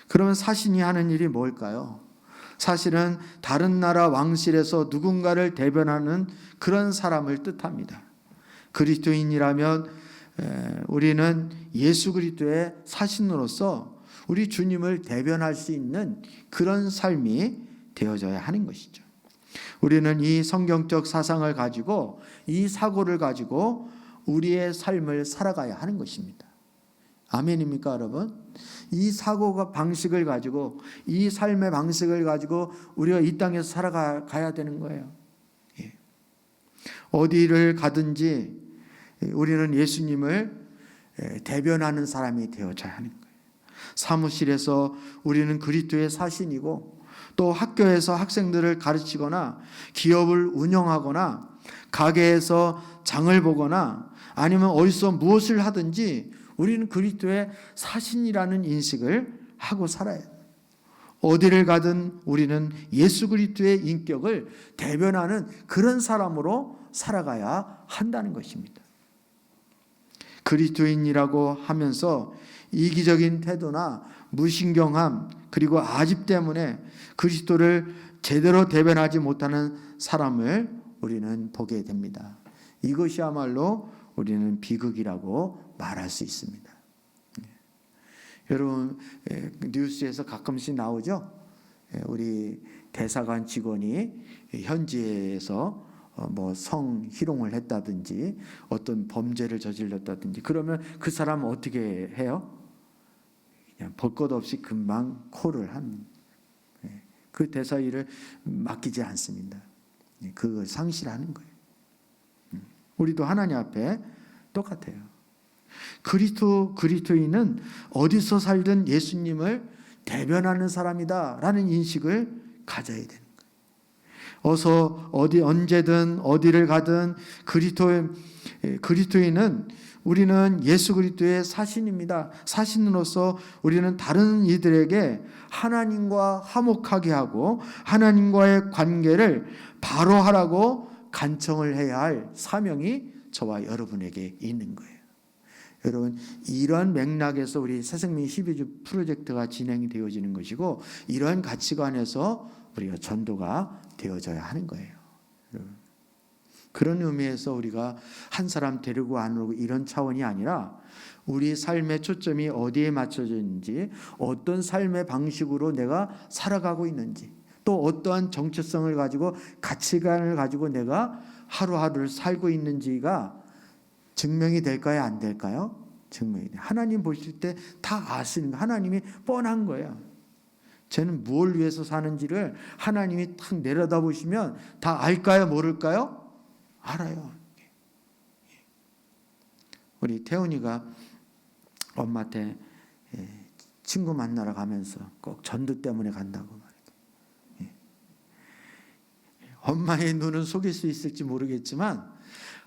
그러면 사신이 하는 일이 뭘까요? 사실은 다른 나라 왕실에서 누군가를 대변하는 그런 사람을 뜻합니다. 그리스도인이라면 우리는 예수 그리스도의 사신으로서 우리 주님을 대변할 수 있는 그런 삶이 되어져야 하는 것이죠. 우리는 이 성경적 사상을 가지고 이 사고를 가지고 우리의 삶을 살아가야 하는 것입니다. 아멘입니까, 여러분? 이 사고가 방식을 가지고, 이 삶의 방식을 가지고 우리가 이 땅에서 살아가야 되는 거예요. 예. 어디를 가든지 우리는 예수님을 대변하는 사람이 되어져야 하는 거예요. 사무실에서 우리는 그리스도의 사신이고, 또 학교에서 학생들을 가르치거나 기업을 운영하거나 가게에서 장을 보거나 아니면 어디서 무엇을 하든지 우리는 그리스도의 사신이라는 인식을 하고 살아야 돼요. 어디를 가든 우리는 예수 그리스도의 인격을 대변하는 그런 사람으로 살아가야 한다는 것입니다. 그리스도인이라고 하면서 이기적인 태도나 무신경함 그리고 아집 때문에 그리스도를 제대로 대변하지 못하는 사람을 우리는 보게 됩니다. 이것이야말로 우리는 비극이라고 말할 수 있습니다. 여러분, 뉴스에서 가끔씩 나오죠. 우리 대사관 직원이 현지에서 뭐 성희롱을 했다든지 어떤 범죄를 저질렀다든지 그러면 그 사람은 어떻게 해요? 그냥 볼 것 없이 금방 콜을 합니다. 그 대사 일을 맡기지 않습니다. 그걸 상실하는 거예요. 우리도 하나님 앞에 똑같아요. 그리스도인은 어디서 살든 예수님을 대변하는 사람이다라는 인식을 가져야 되는 거예요. 어서 언제든 어디를 가든 그리스도인은 우리는 예수 그리스도의 사신입니다. 사신으로서 우리는 다른 이들에게 하나님과 화목하게 하고 하나님과의 관계를 바로 하라고 간청을 해야 할 사명이 저와 여러분에게 있는 거예요. 여러분, 이러한 맥락에서 우리 새생명 12주 프로젝트가 진행이 되어지는 것이고 이러한 가치관에서 우리가 전도가 되어져야 하는 거예요. 그런 의미에서 우리가 한 사람 데리고 안 오고 이런 차원이 아니라 우리 삶의 초점이 어디에 맞춰져 있는지, 어떤 삶의 방식으로 내가 살아가고 있는지, 또 어떠한 정체성을 가지고 가치관을 가지고 내가 하루하루를 살고 있는지가 증명이 될까요? 안 될까요? 증명이 돼요. 하나님 보실 때 다 아시는 거예요. 하나님이 뻔한 거예요. 쟤는 무엇을 위해서 사는지를 하나님이 탁 내려다보시면 다 알까요? 모를까요? 알아요. 우리 태훈이가 엄마한테 친구 만나러 가면서 꼭 전도 때문에 간다고 말해요. 엄마의 눈은 속일 수 있을지 모르겠지만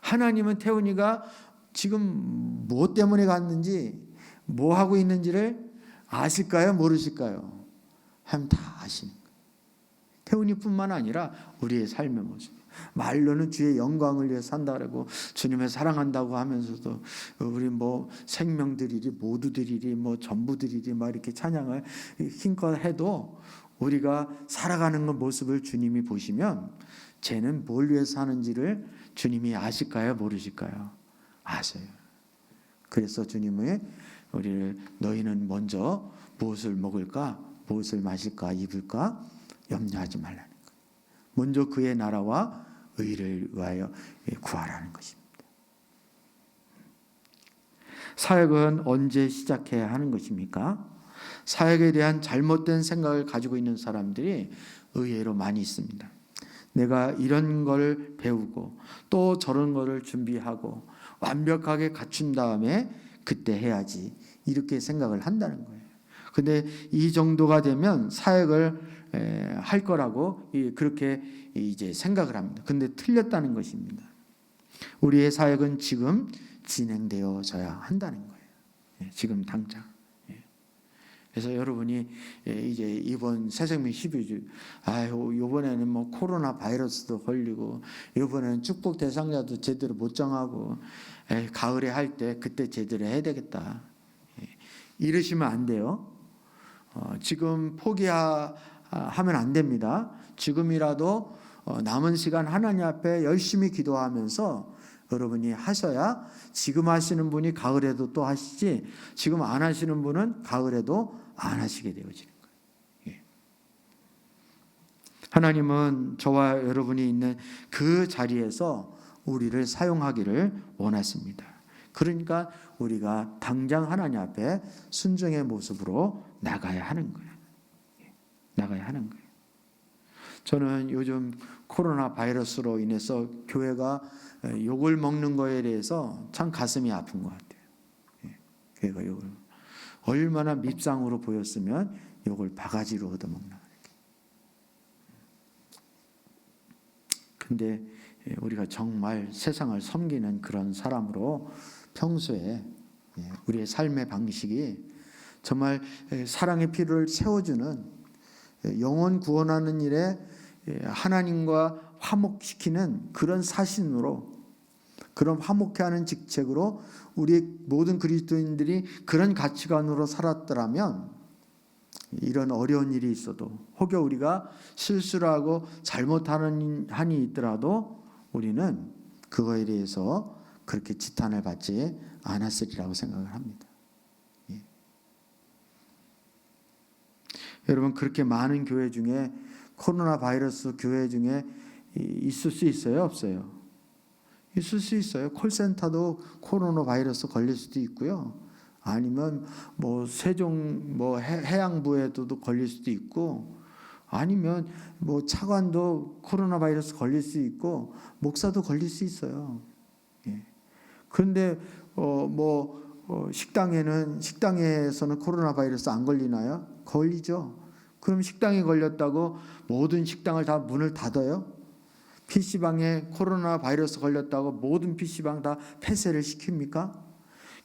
하나님은 태훈이가 지금 무엇 때문에 갔는지 뭐 하고 있는지를 아실까요? 모르실까요? 하면 다 아시는 거예요. 태훈이뿐만 아니라 우리의 삶의 모습. 말로는 주의 영광을 위해 산다고 주님을 사랑한다고 하면서도 우리 뭐 생명 드리리 모두 드리리 뭐 전부 드리리 막 이렇게 찬양을 힘껏 해도 우리가 살아가는 그 모습을 주님이 보시면 쟤는 뭘 위해서 사는지를 주님이 아실까요? 모르실까요? 아세요. 그래서 주님이 우리를 너희는 먼저 무엇을 먹을까? 무엇을 마실까? 입을까? 염려하지 말라는 거예요. 먼저 그의 나라와 의를 위하여 구하라는 것입니다. 사역은 언제 시작해야 하는 것입니까? 사역에 대한 잘못된 생각을 가지고 있는 사람들이 의외로 많이 있습니다. 내가 이런 걸 배우고 또 저런 거를 준비하고 완벽하게 갖춘 다음에 그때 해야지 이렇게 생각을 한다는 거예요. 근데 이 정도가 되면 사역을 할 거라고 그렇게 이제 생각을 합니다. 근데 틀렸다는 것입니다. 우리의 사역은 지금 진행되어져야 한다는 거예요. 지금 당장. 그래서 여러분이 이제 이번 새생명 12주 이번에는 뭐 코로나 바이러스도 걸리고 이번에는 축복 대상자도 제대로 못 정하고 가을에 할 때 그때 제대로 해야 되겠다. 이러시면 안 돼요. 지금 포기하면 안 됩니다. 지금이라도 남은 시간 하나님 앞에 열심히 기도하면서 여러분이 하셔야 지금 하시는 분이 가을에도 또 하시지 지금 안 하시는 분은 가을에도 안 하시게 되어지는 거예요. 하나님은 저와 여러분이 있는 그 자리에서 우리를 사용하기를 원하십니다. 그러니까 우리가 당장 하나님 앞에 순종의 모습으로 나가야 하는 거예요. 나가야 하는 거예요. 저는 요즘 코로나 바이러스로 인해서 교회가 욕을 먹는 거에 대해서 참 가슴이 아픈 것 같아요. 교회가 욕을 얼마나 밉상으로 보였으면 욕을 바가지로 얻어먹나. 근데 우리가 정말 세상을 섬기는 그런 사람으로 평소에 우리의 삶의 방식이 정말 사랑의 피를 세워주는 영혼 구원하는 일에 하나님과 화목시키는 그런 사신으로, 그런 화목해하는 직책으로 우리 모든 그리스도인들이 그런 가치관으로 살았더라면 이런 어려운 일이 있어도 혹여 우리가 실수를 하고 잘못하는 한이 있더라도 우리는 그거에 대해서 그렇게 지탄을 받지 않았으리라고 생각을 합니다. 여러분, 그렇게 많은 교회 중에 코로나 바이러스 교회 중에 있을 수 있어요? 없어요? 있을 수 있어요. 콜센터도 코로나 바이러스 걸릴 수도 있고요. 아니면 뭐 세종 뭐 해양부에도 걸릴 수도 있고, 아니면 뭐 차관도 코로나 바이러스 걸릴 수 있고, 목사도 걸릴 수 있어요. 그런데 식당에서는 코로나 바이러스 안 걸리나요? 걸리죠. 그럼 식당에 걸렸다고 모든 식당을 다 문을 닫아요? PC방에 코로나 바이러스 걸렸다고 모든 PC방 다 폐쇄를 시킵니까?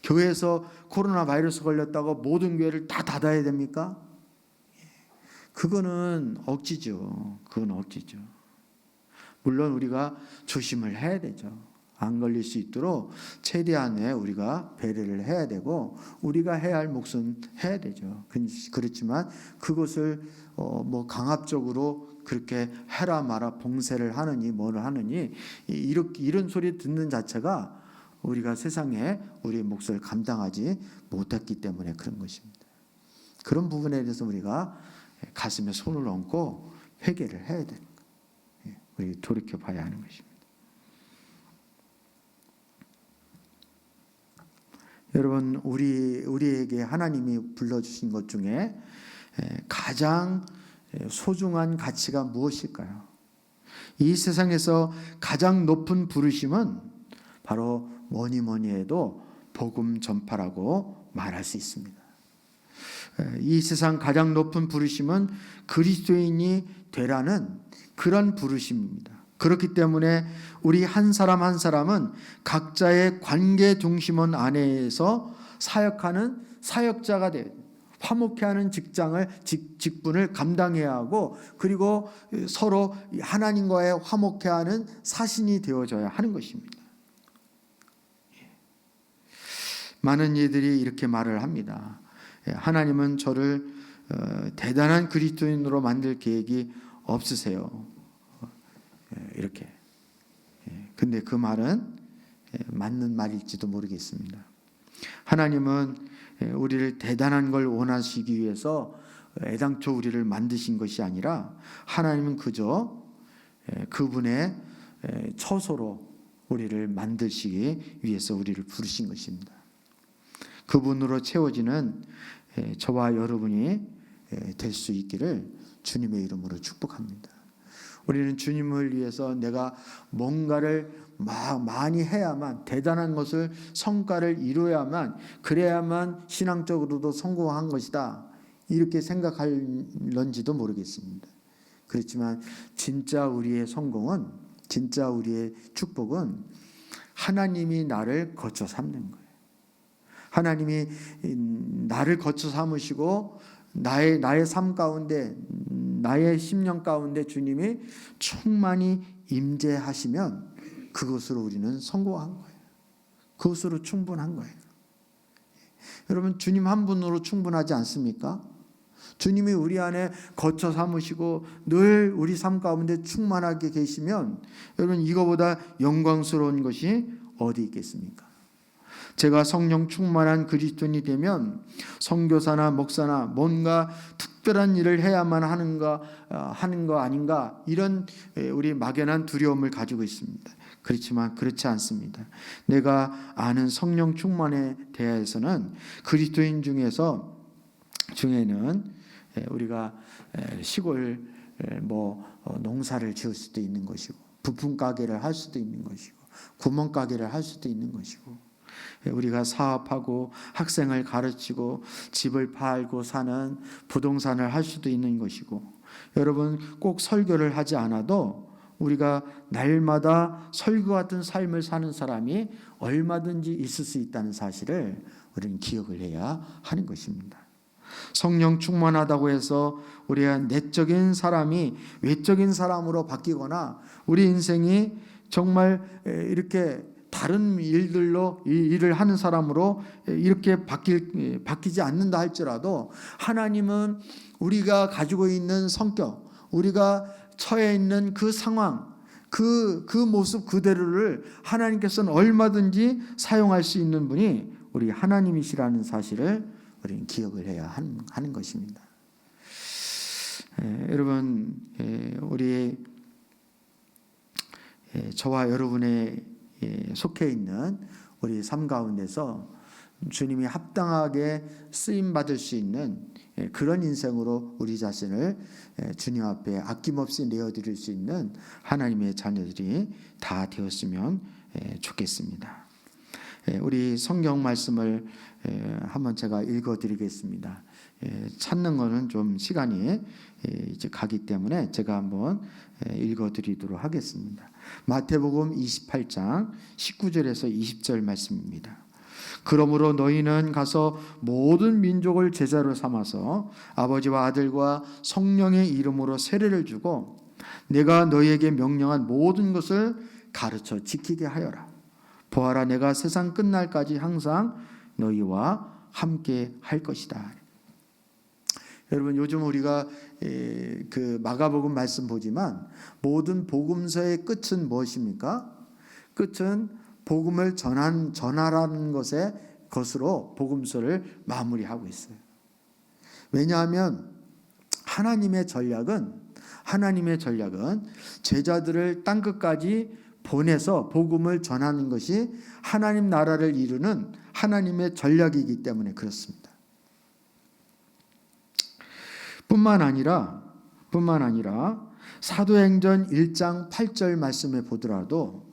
교회에서 코로나 바이러스 걸렸다고 모든 교회를 다 닫아야 됩니까? 그거는 억지죠. 그건 억지죠. 물론 우리가 조심을 해야 되죠. 안 걸릴 수 있도록 최대한의 우리가 배려를 해야 되고, 우리가 해야 할 몫은 해야 되죠. 그렇지만 그것을 강압적으로 그렇게 해라 마라 봉쇄를 하느니 뭐를 하느니 이런 소리 듣는 자체가 우리가 세상에 우리의 몫을 감당하지 못했기 때문에 그런 것입니다. 그런 부분에 대해서 우리가 가슴에 손을 얹고 회개를 해야 되는 거예요. 우리 돌이켜 봐야 하는 것입니다. 여러분, 우리에게 하나님이 불러주신 것 중에 가장 소중한 가치가 무엇일까요? 이 세상에서 가장 높은 부르심은 바로 뭐니 해도 복음 전파라고 말할 수 있습니다. 이 세상 가장 높은 부르심은 그리스도인이 되라는 그런 부르심입니다. 그렇기 때문에 우리 한 사람 한 사람은 각자의 관계 중심원 안에서 사역하는 사역자가 돼요. 화목해하는 직분을 감당해야 하고, 그리고 서로 하나님과의 화목해하는 사신이 되어져야 하는 것입니다. 많은 이들이 이렇게 말을 합니다. 하나님은 저를 대단한 그리스도인으로 만들 계획이 없으세요. 이렇게. 근데 그 말은 맞는 말일지도 모르겠습니다. 하나님은 우리를 대단한 걸 원하시기 위해서 애당초 우리를 만드신 것이 아니라, 하나님은 그저 그분의 처소로 우리를 만드시기 위해서 우리를 부르신 것입니다. 그분으로 채워지는 저와 여러분이 될 수 있기를 주님의 이름으로 축복합니다. 우리는 주님을 위해서 내가 뭔가를 많이 해야만, 대단한 것을 성과를 이루어야만, 그래야만 신앙적으로도 성공한 것이다, 이렇게 생각할런지도 모르겠습니다. 그렇지만 진짜 우리의 성공은, 진짜 우리의 축복은 하나님이 나를 거쳐 삼는 거예요. 하나님이 나를 거쳐 삼으시고 나의 삶 가운데, 나의 심령 가운데 주님이 충만히 임재하시면 그것으로 우리는 성공한 거예요. 그것으로 충분한 거예요. 여러분, 주님 한 분으로 충분하지 않습니까? 주님이 우리 안에 거쳐 삼으시고 늘 우리 삶 가운데 충만하게 계시면, 여러분, 이거보다 영광스러운 것이 어디 있겠습니까? 제가 성령 충만한 그리스도인이 되면 선교사나 목사나 뭔가 특별한 일을 해야만 하는 거 아닌가, 이런 우리 막연한 두려움을 가지고 있습니다. 그렇지만 그렇지 않습니다. 내가 아는 성령 충만에 대해서는 그리스도인 중에는 우리가 시골 농사를 지을 수도 있는 것이고, 부품 가게를 할 수도 있는 것이고, 구멍 가게를 할 수도 있는 것이고, 우리가 사업하고 학생을 가르치고 집을 팔고 사는 부동산을 할 수도 있는 것이고, 여러분 꼭 설교를 하지 않아도 우리가 날마다 설교 같은 삶을 사는 사람이 얼마든지 있을 수 있다는 사실을 우리는 기억을 해야 하는 것입니다. 성령 충만하다고 해서 우리가 내적인 사람이 외적인 사람으로 바뀌거나 우리 인생이 정말 이렇게 다른 일들로 일을 하는 사람으로 이렇게 바뀌지 않는다 할지라도, 하나님은 우리가 가지고 있는 성격, 우리가 처해 있는 그 상황, 그 모습 그대로를 하나님께서는 얼마든지 사용할 수 있는 분이 우리 하나님이시라는 사실을 우리는 기억을 해야 하는 것입니다. 여러분, 우리 저와 여러분의 속해 있는 우리 삶 가운데서 주님이 합당하게 쓰임 받을 수 있는 그런 인생으로 우리 자신을 주님 앞에 아낌없이 내어드릴 수 있는 하나님의 자녀들이 다 되었으면 좋겠습니다. 우리 성경 말씀을 한번 제가 읽어드리겠습니다. 찾는 거는 좀 시간이 이제 가기 때문에 제가 한번 읽어드리도록 하겠습니다. 마태복음 28장 19절에서 20절 말씀입니다. 그러므로 너희는 가서 모든 민족을 제자로 삼아서 아버지와 아들과 성령의 이름으로 세례를 주고 내가 너희에게 명령한 모든 것을 가르쳐 지키게 하여라. 보아라, 내가 세상 끝날까지 항상 너희와 함께 할 것이다. 여러분, 요즘 우리가 그 마가복음 말씀 보지만 모든 복음서의 끝은 무엇입니까? 끝은 복음을 전하라는 것으로 복음서를 마무리하고 있어요. 왜냐하면 하나님의 전략은 제자들을 땅 끝까지 보내서 복음을 전하는 것이 하나님 나라를 이루는 하나님의 전략이기 때문에 그렇습니다. 뿐만 아니라 사도행전 1장 8절 말씀에 보더라도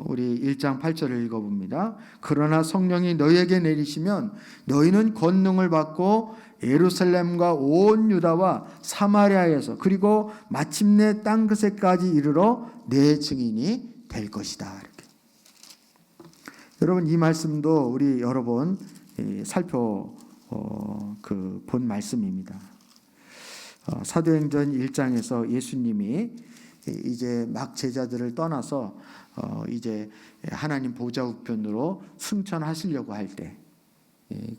우리 1장 8절을 읽어봅니다. 그러나 성령이 너희에게 내리시면 너희는 권능을 받고 예루살렘과 온 유다와 사마리아에서 그리고 마침내 땅끝에까지 이르러 내 증인이 될 것이다. 이렇게. 여러분, 이 말씀도 우리 여러 번 본 말씀입니다. 사도행전 1장에서 예수님이 이제 막 제자들을 떠나서 이제 하나님 보좌 우편으로 승천하시려고 할 때,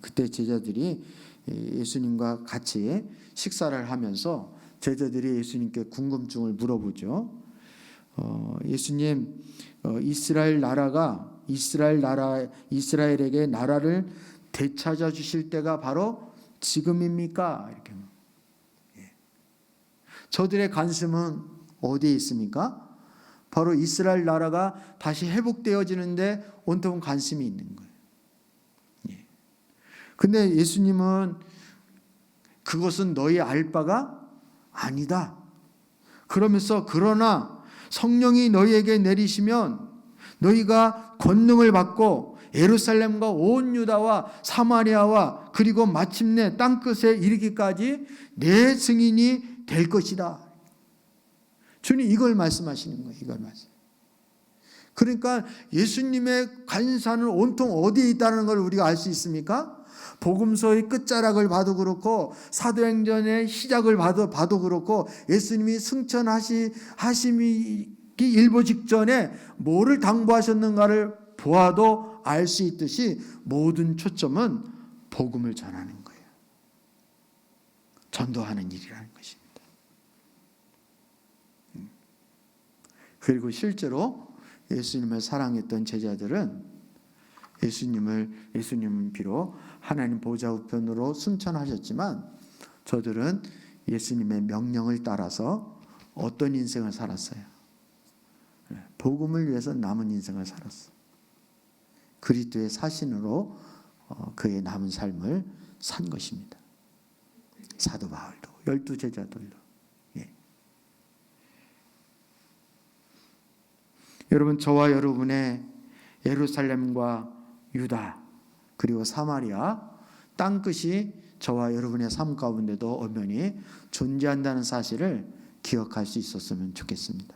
그때 제자들이 예수님과 같이 식사를 하면서 제자들이 예수님께 궁금증을 물어보죠. 예수님, 이스라엘에게 나라를 되찾아 주실 때가 바로 지금입니까? 이렇게. 저들의 관심은 어디에 있습니까? 바로 이스라엘 나라가 다시 회복되어지는데 온통 관심이 있는 거예요. 근데 예수님은 그것은 너희 알 바가 아니다. 그러면서 그러나 성령이 너희에게 내리시면 너희가 권능을 받고 예루살렘과 온 유다와 사마리아와 그리고 마침내 땅끝에 이르기까지 내 증인이 될 것이다. 주님 이걸 말씀하시는 거예요. 이걸 말씀. 그러니까 예수님의 관심사는 온통 어디에 있다는 걸 우리가 알 수 있습니까? 복음서의 끝자락을 봐도 그렇고 사도행전의 시작을 봐도 그렇고 예수님이 승천하심이 일보 직전에 뭐를 당부하셨는가를 보아도 알 수 있듯이 모든 초점은 복음을 전하는 거예요. 전도하는 일이라는 것입니다. 그리고 실제로 예수님을 사랑했던 제자들은 예수님은 비록 하나님 보좌 우편으로 승천하셨지만 저들은 예수님의 명령을 따라서 어떤 인생을 살았어요? 복음을 위해서 남은 인생을 살았어. 그리스도의 사신으로 그의 남은 삶을 산 것입니다. 사도 바울도 12제자들도. 예. 여러분, 저와 여러분의 예루살렘과 유다 그리고 사마리아 땅끝이 저와 여러분의 삶 가운데도 엄연히 존재한다는 사실을 기억할 수 있었으면 좋겠습니다.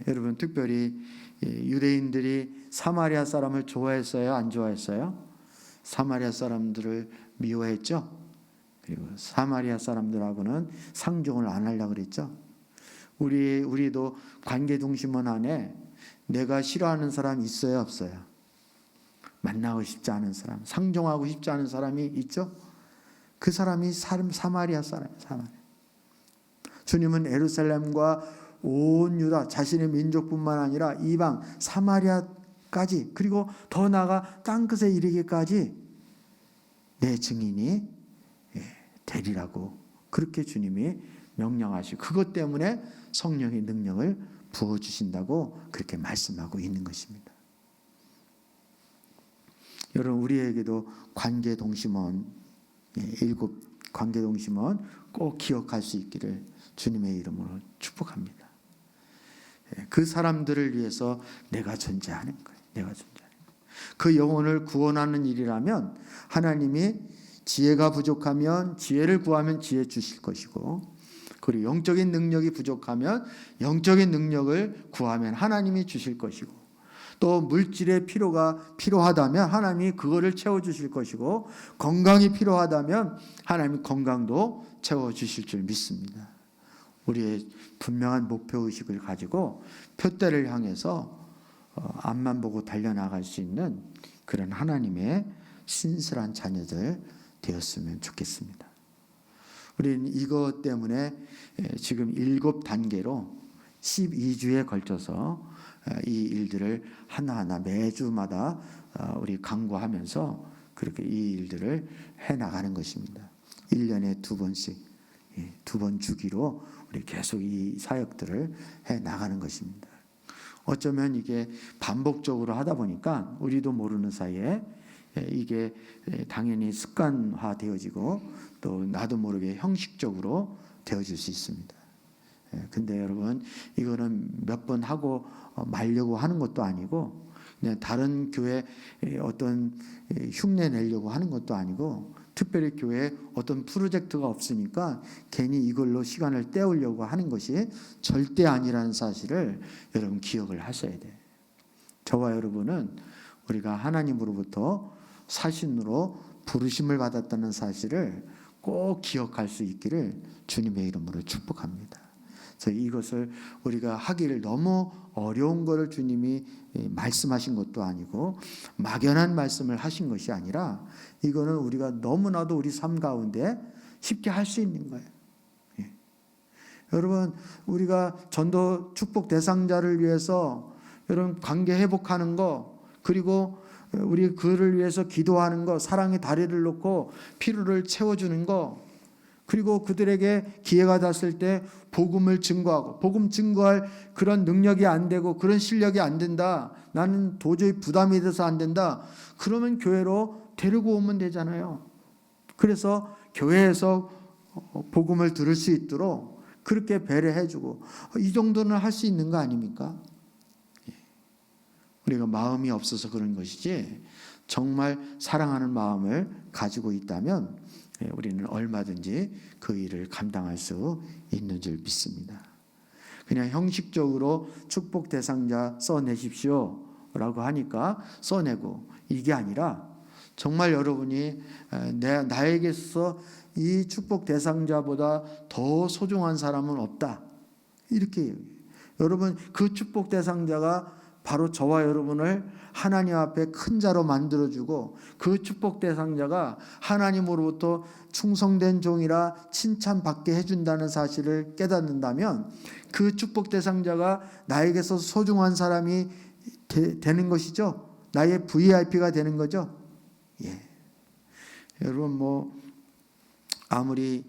여러분, 특별히 유대인들이 사마리아 사람을 좋아했어요? 안 좋아했어요? 사마리아 사람들을 미워했죠? 그리고 사마리아 사람들하고는 상종을 안 하려고 그랬죠? 우리도 관계동심원 안에 내가 싫어하는 사람 있어요? 없어요? 만나고 싶지 않은 사람, 상종하고 싶지 않은 사람이 있죠? 그 사람이 사마리아 사람이에요. 사마리아. 주님은 예루살렘과 온 유다 자신의 민족뿐만 아니라 이방 사마리아까지 그리고 더 나아가 땅끝에 이르기까지 내 증인이 되리라고 그렇게 주님이 명령하시고 그것 때문에 성령의 능력을 부어주신다고 그렇게 말씀하고 있는 것입니다. 여러분, 우리에게도 관계동심원 7 관계동심원 꼭 기억할 수 있기를 주님의 이름으로 축복합니다. 그 사람들을 위해서 내가 존재하는 거예요. 내가 존재하는 거예요. 그 영혼을 구원하는 일이라면 하나님이 지혜가 부족하면 지혜를 구하면 지혜 주실 것이고 그리고 영적인 능력이 부족하면 영적인 능력을 구하면 하나님이 주실 것이고 또 물질의 필요가 필요하다면 하나님이 그거를 채워주실 것이고 건강이 필요하다면 하나님이 건강도 채워주실 줄 믿습니다. 우리의 분명한 목표의식을 가지고 표대를 향해서 앞만 보고 달려나갈 수 있는 그런 하나님의 신실한 자녀들 되었으면 좋겠습니다. 우리는 이것 때문에 지금 7단계로 12주에 걸쳐서 이 일들을 하나하나 매주마다 우리 강구하면서 그렇게 이 일들을 해나가는 것입니다. 1년에 2번씩 2번 주기로 우리 계속 이 사역들을 해나가는 것입니다. 어쩌면 이게 반복적으로 하다 보니까 우리도 모르는 사이에 이게 당연히 습관화되어지고 또 나도 모르게 형식적으로 되어질 수 있습니다. 근데 여러분, 이거는 몇 번 하고 말려고 하는 것도 아니고 그냥 다른 교회 어떤 흉내 내려고 하는 것도 아니고 특별히 교회에 어떤 프로젝트가 없으니까 괜히 이걸로 시간을 때우려고 하는 것이 절대 아니라는 사실을 여러분 기억을 하셔야 돼요. 저와 여러분은 우리가 하나님으로부터 사신으로 부르심을 받았다는 사실을 꼭 기억할 수 있기를 주님의 이름으로 축복합니다. 그래서 이것을 우리가 하기를 너무 어려운 것을 주님이 말씀하신 것도 아니고 막연한 말씀을 하신 것이 아니라 이거는 우리가 너무나도 우리 삶 가운데 쉽게 할 수 있는 거예요. 예. 여러분, 우리가 전도 축복 대상자를 위해서 여러분 관계 회복하는 거 그리고 우리 그를 위해서 기도하는 거 사랑의 다리를 놓고 필요를 채워주는 거 그리고 그들에게 기회가 닿았을 때 복음을 증거하고 복음 증거할 그런 능력이 안 되고 그런 실력이 안 된다. 나는 도저히 부담이 돼서 안 된다. 그러면 교회로 데리고 오면 되잖아요. 그래서 교회에서 복음을 들을 수 있도록 그렇게 배려해주고 이 정도는 할 수 있는 거 아닙니까? 우리가 마음이 없어서 그런 것이지 정말 사랑하는 마음을 가지고 있다면 우리는 얼마든지 그 일을 감당할 수 있는 줄 믿습니다. 그냥 형식적으로 축복 대상자 써내십시오 라고 하니까 써내고 이게 아니라 정말 여러분이 나에게서 이 축복 대상자보다 더 소중한 사람은 없다. 이렇게 여러분 그 축복 대상자가 바로 저와 여러분을 하나님 앞에 큰 자로 만들어주고 그 축복 대상자가 하나님으로부터 충성된 종이라 칭찬받게 해준다는 사실을 깨닫는다면 그 축복 대상자가 나에게서 소중한 사람이 되는 것이죠. 나의 VIP가 되는 거죠. 예. 여러분 아무리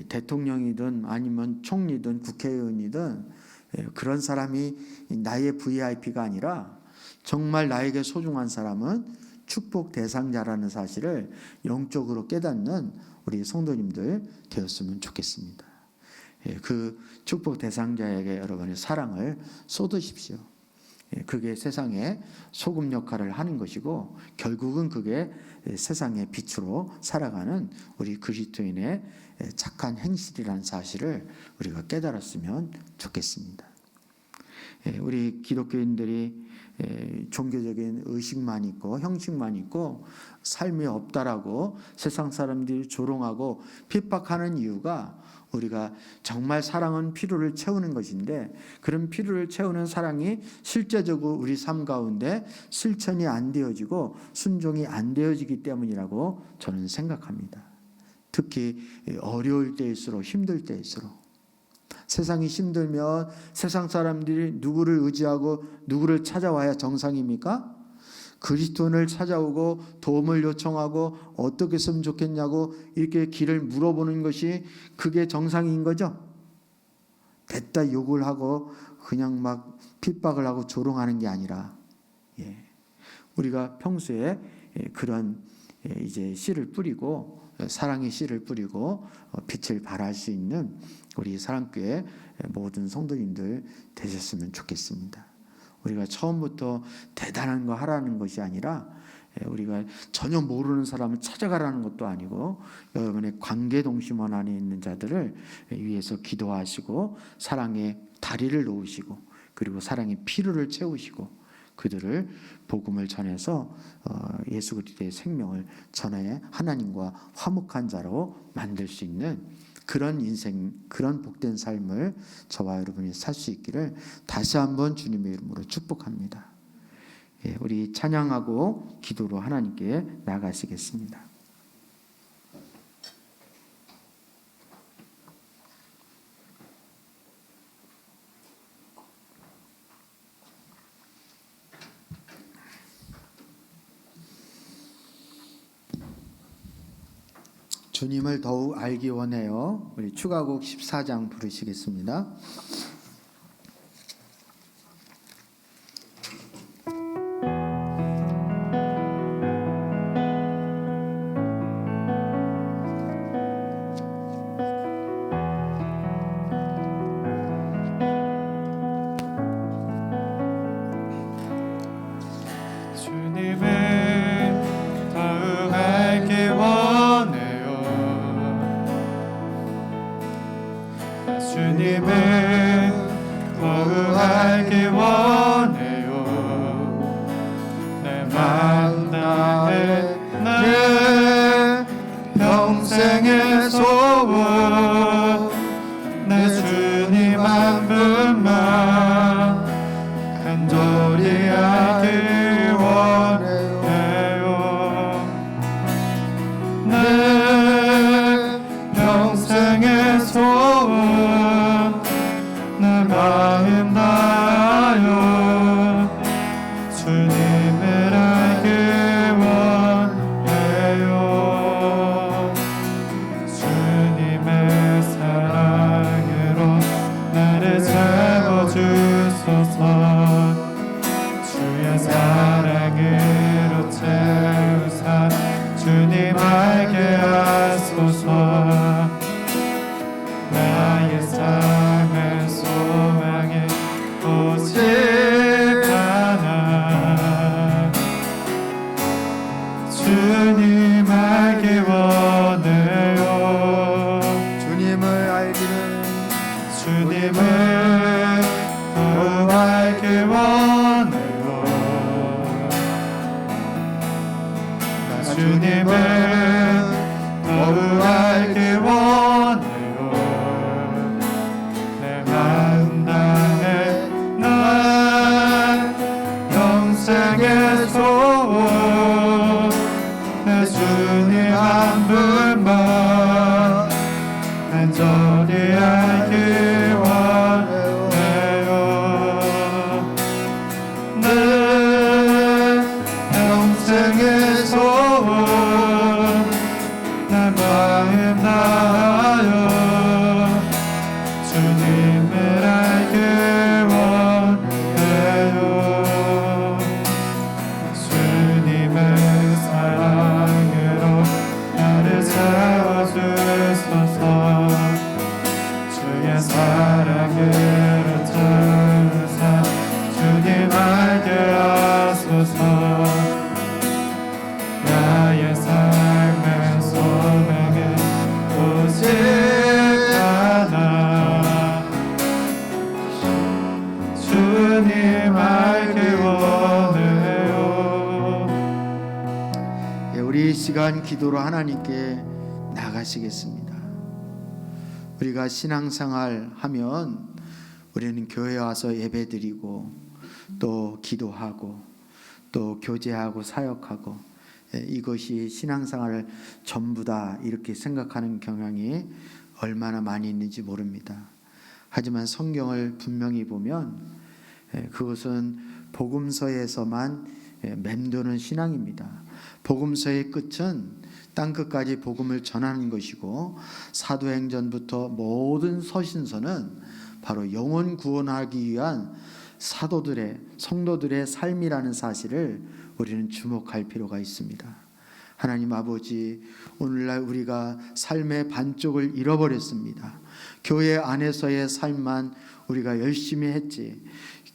대통령이든 아니면 총리든 국회의원이든 그런 사람이 나의 VIP가 아니라 정말 나에게 소중한 사람은 축복 대상자라는 사실을 영적으로 깨닫는 우리 성도님들 되었으면 좋겠습니다. 그 축복 대상자에게 여러분의 사랑을 쏟으십시오. 그게 세상에 소금 역할을 하는 것이고 결국은 그게 세상의 빛으로 살아가는 우리 그리스도인의 착한 행실이라는 사실을 우리가 깨달았으면 좋겠습니다. 우리 기독교인들이 종교적인 의식만 있고 형식만 있고 삶이 없다라고 세상 사람들이 조롱하고 핍박하는 이유가 우리가 정말 사랑은 필요를 채우는 것인데 그런 필요를 채우는 사랑이 실제적으로 우리 삶 가운데 실천이 안 되어지고 순종이 안 되어지기 때문이라고 저는 생각합니다. 특히 어려울 때일수록 힘들 때일수록 세상이 힘들면 세상 사람들이 누구를 의지하고 누구를 찾아와야 정상입니까? 그리스도인을 찾아오고 도움을 요청하고 어떻게 했으면 좋겠냐고 이렇게 길을 물어보는 것이 그게 정상인 거죠. 됐다 욕을 하고 그냥 막 핍박을 하고 조롱하는 게 아니라 우리가 평소에 그런 이제 씨를 뿌리고 사랑의 씨를 뿌리고 빛을 발할 수 있는 우리 사랑교회 모든 성도님들 되셨으면 좋겠습니다. 우리가 처음부터 대단한 거 하라는 것이 아니라 우리가 전혀 모르는 사람을 찾아가라는 것도 아니고 여러분의 관계동심원 안에 있는 자들을 위해서 기도하시고 사랑의 다리를 놓으시고 그리고 사랑의 필요를 채우시고 그들을 복음을 전해서 예수 그리스도의 생명을 전해 하나님과 화목한 자로 만들 수 있는 그런 인생, 그런 복된 삶을 저와 여러분이 살 수 있기를 다시 한번 주님의 이름으로 축복합니다. 우리 찬양하고 기도로 하나님께 나아가시겠습니다. 주님을 더욱 알기 원해요. 우리 추가곡 14장 부르시겠습니다. 주님을 더욱 알기 원해요. 내 마음 다해 내 평생의 소원 내 주님 한 분만 간절히 알기 원해요. 내 평생의 소원 내 마음 다하여 주님을 알기 원해요. 주님의 사랑으로 나를 채워주소서. 주의 사랑으로 채우사 주님 알게 하소서. 나의 삶의 소망이 오직 하나 주님 알기 원해요. 주님을 알기를 주님을 더욱 알기 원해요. 나 주님을 더욱 알기 원해요. 내 마음 다해 나 시간 기도로 하나님께 나가시겠습니다. 우리가 신앙생활 하면 우리는 교회 와서 예배드리고 또 기도하고 또 교제하고 사역하고 이것이 신앙생활을 전부다 이렇게 생각하는 경향이 얼마나 많이 있는지 모릅니다. 하지만 성경을 분명히 보면 그것은 복음서에서만 맴도는 신앙입니다. 복음서의 끝은 땅끝까지 복음을 전하는 것이고 사도행전부터 모든 서신서는 바로 영혼 구원하기 위한 사도들의 성도들의 삶이라는 사실을 우리는 주목할 필요가 있습니다. 하나님 아버지, 오늘날 우리가 삶의 반쪽을 잃어버렸습니다. 교회 안에서의 삶만 우리가 열심히 했지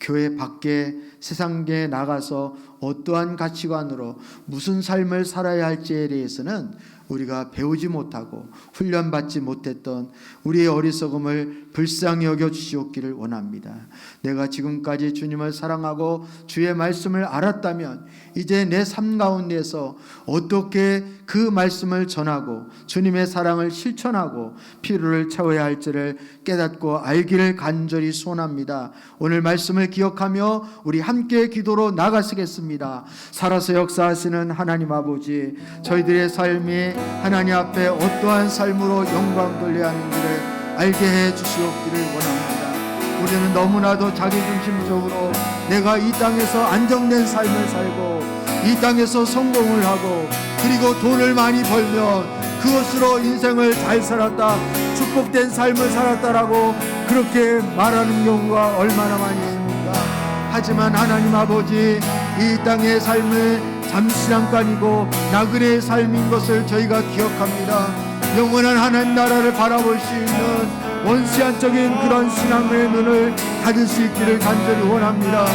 교회 밖에 세상에 나가서 어떠한 가치관으로 무슨 삶을 살아야 할지에 대해서는 우리가 배우지 못하고 훈련받지 못했던 우리의 어리석음을 불쌍히 여겨주시옵기를 원합니다. 내가 지금까지 주님을 사랑하고 주의 말씀을 알았다면 이제 내 삶 가운데서 어떻게 그 말씀을 전하고 주님의 사랑을 실천하고 필요를 채워야 할지를 깨닫고 알기를 간절히 소원합니다. 오늘 말씀을 기억하며 우리 함께 기도로 나가시겠습니다. 살아서 역사하시는 하나님 아버지, 저희들의 삶이 하나님 앞에 어떠한 삶으로 영광 돌려야 하는지를 알게 해 주시옵기를 원합니다. 우리는 너무나도 자기중심적으로 내가 이 땅에서 안정된 삶을 살고 이 땅에서 성공을 하고 그리고 돈을 많이 벌면 그것으로 인생을 잘 살았다, 축복된 삶을 살았다라고 그렇게 말하는 경우가 얼마나 많이 있습니까? 하지만 하나님 아버지, 이 땅의 삶은 잠시잠깐이고 나그네의 삶인 것을 저희가 기억합니다. 영원한 하나님 나라를 바라볼 수 있는 원시한적인 그런 신앙의 눈을 가질 수 있기를 간절히 원합니다.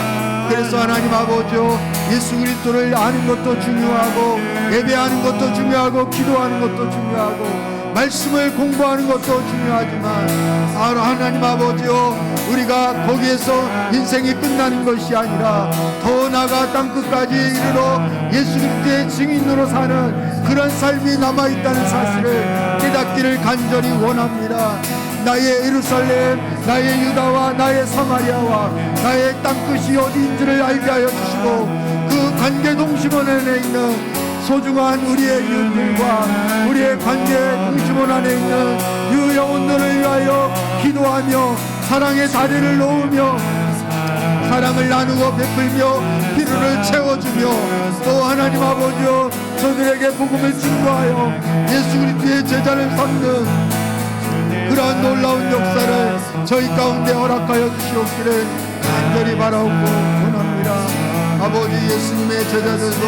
그래서 하나님 아버지요, 예수 그리스도를 아는 것도 중요하고 예배하는 것도 중요하고 기도하는 것도 중요하고 말씀을 공부하는 것도 중요하지만 하나님 아버지요, 우리가 거기에서 인생이 끝나는 것이 아니라 더 나아가 땅끝까지 이르러 예수 그리스도의 증인으로 사는 그런 삶이 남아있다는 사실을 깨닫기를 간절히 원합니다. 나의 예루살렘, 나의 유다와 나의 사마리아와 나의 땅끝이 어디인지를 알게 하여 주시고 그 관계 동심원 안에 있는 소중한 우리의 이웃들과 우리의 관계 동심원 안에 있는 유영혼들을 위하여 기도하며 사랑의 다리를 놓으며 사랑을 나누고 베풀며 필요를 채워주며 또 하나님 아버지여, 저들에게 복음을 증거하여 예수 그리스도의 제자를 삼는 그러한 놀라운 역사를 저희 가운데 허락하여 주시옵기를 간절히 바라옵고 원합니다. 아버지, 예수님의 제자들도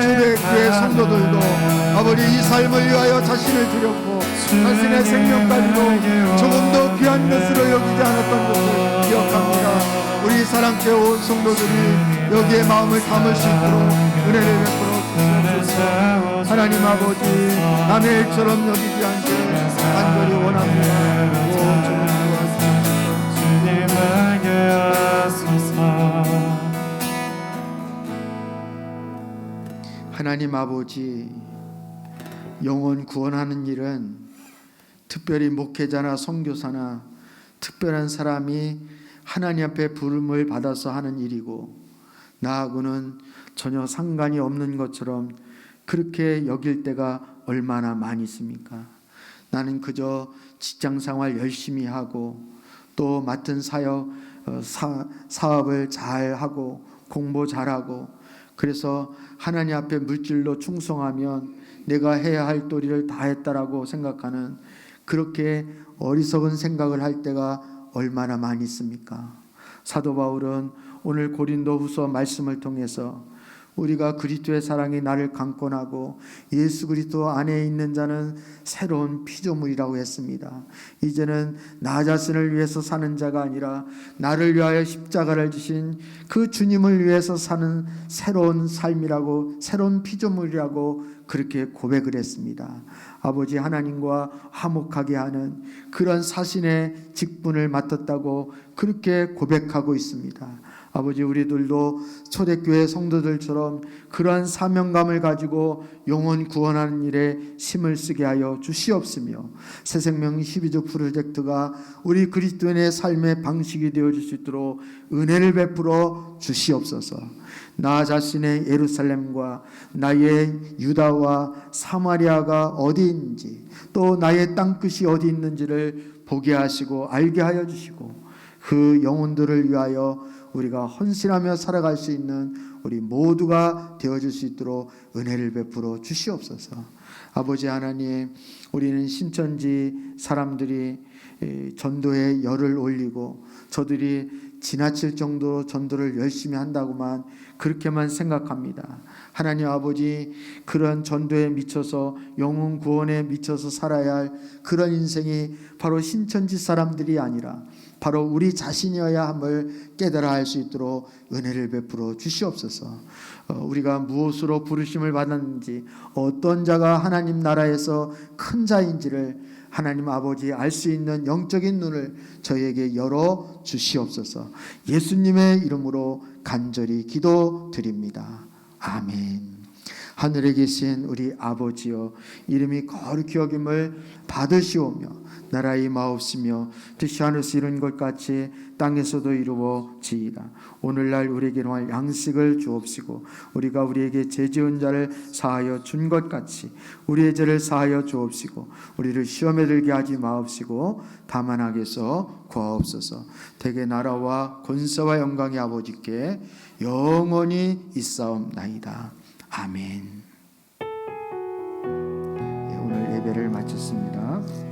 초대교회 성도들도 아버지 이 삶을 위하여 자신을 드렸고 자신의 생명까지도 조금 더 귀한 것으로 여기지 않았던 것을 기억합니다. 우리 사랑케 온 성도들이 여기에 마음을 담을 수 있도록 은혜를 베풀어 주시옵소서. 하나님 아버지, 남의 일처럼 여기지 않게 간절히 원합니다. 하나님 아버지, 영혼 구원하는 일은 특별히 목회자나 선교사나 특별한 사람이 하나님 앞에 부름을 받아서 하는 일이고 나하고는 전혀 상관이 없는 것처럼 그렇게 여길 때가 얼마나 많이 있습니까? 나는 그저 직장생활 열심히 하고 또 맡은 사업을 잘하고 공부 잘하고 그래서 하나님 앞에 물질로 충성하면 내가 해야 할 도리를 다 했다라고 생각하는 그렇게 어리석은 생각을 할 때가 얼마나 많이 있습니까? 사도 바울은 오늘 고린도후서 말씀을 통해서 우리가 그리스도의 사랑이 나를 강권하고 예수 그리스도 안에 있는 자는 새로운 피조물이라고 했습니다. 이제는 나 자신을 위해서 사는 자가 아니라 나를 위하여 십자가를 지신 그 주님을 위해서 사는 새로운 삶이라고, 새로운 피조물이라고 그렇게 고백을 했습니다. 아버지 하나님과 화목하게 하는 그런 사신의 직분을 맡았다고 그렇게 고백하고 있습니다. 아버지, 우리들도 초대교회 성도들처럼 그러한 사명감을 가지고 영혼 구원하는 일에 힘을 쓰게 하여 주시옵으며, 새생명 12조 프로젝트가 우리 그리스도인의 삶의 방식이 되어질 수 있도록 은혜를 베풀어 주시옵소서. 나 자신의 예루살렘과 나의 유다와 사마리아가 어디 있는지, 또 나의 땅끝이 어디 있는지를 보게 하시고 알게 하여 주시고, 그 영혼들을 위하여 우리가 헌신하며 살아갈 수 있는 우리 모두가 되어줄 수 있도록 은혜를 베풀어 주시옵소서. 아버지 하나님, 우리는 신천지 사람들이 전도에 열을 올리고 저들이 지나칠 정도로 전도를 열심히 한다고만 그렇게만 생각합니다. 하나님 아버지, 그런 전도에 미쳐서 영혼 구원에 미쳐서 살아야 할 그런 인생이 바로 신천지 사람들이 아니라 바로 우리 자신이어야 함을 깨달아 할 수 있도록 은혜를 베풀어 주시옵소서. 우리가 무엇으로 부르심을 받았는지, 어떤 자가 하나님 나라에서 큰 자인지를 하나님 아버지 알 수 있는 영적인 눈을 저희에게 열어 주시옵소서. 예수님의 이름으로 간절히 기도드립니다. 아멘. 하늘에 계신 우리 아버지여, 이름이 거룩히 여김을 받으시오며 나라의 마옵시며 뜻이 하늘에서 이룬 것 같이 땅에서도 이루어지이다. 오늘날 우리에게 일용할 양식을 주옵시고, 우리가 우리에게 죄 지은 자를 사하여 준 것 같이 우리의 죄를 사하여 주옵시고, 우리를 시험에 들게 하지 마옵시고 다만 악에서 구하옵소서. 대개 나라와 권세와 영광이 아버지께 영원히 있사옵나이다. 아멘. 오늘 예배를 마쳤습니다.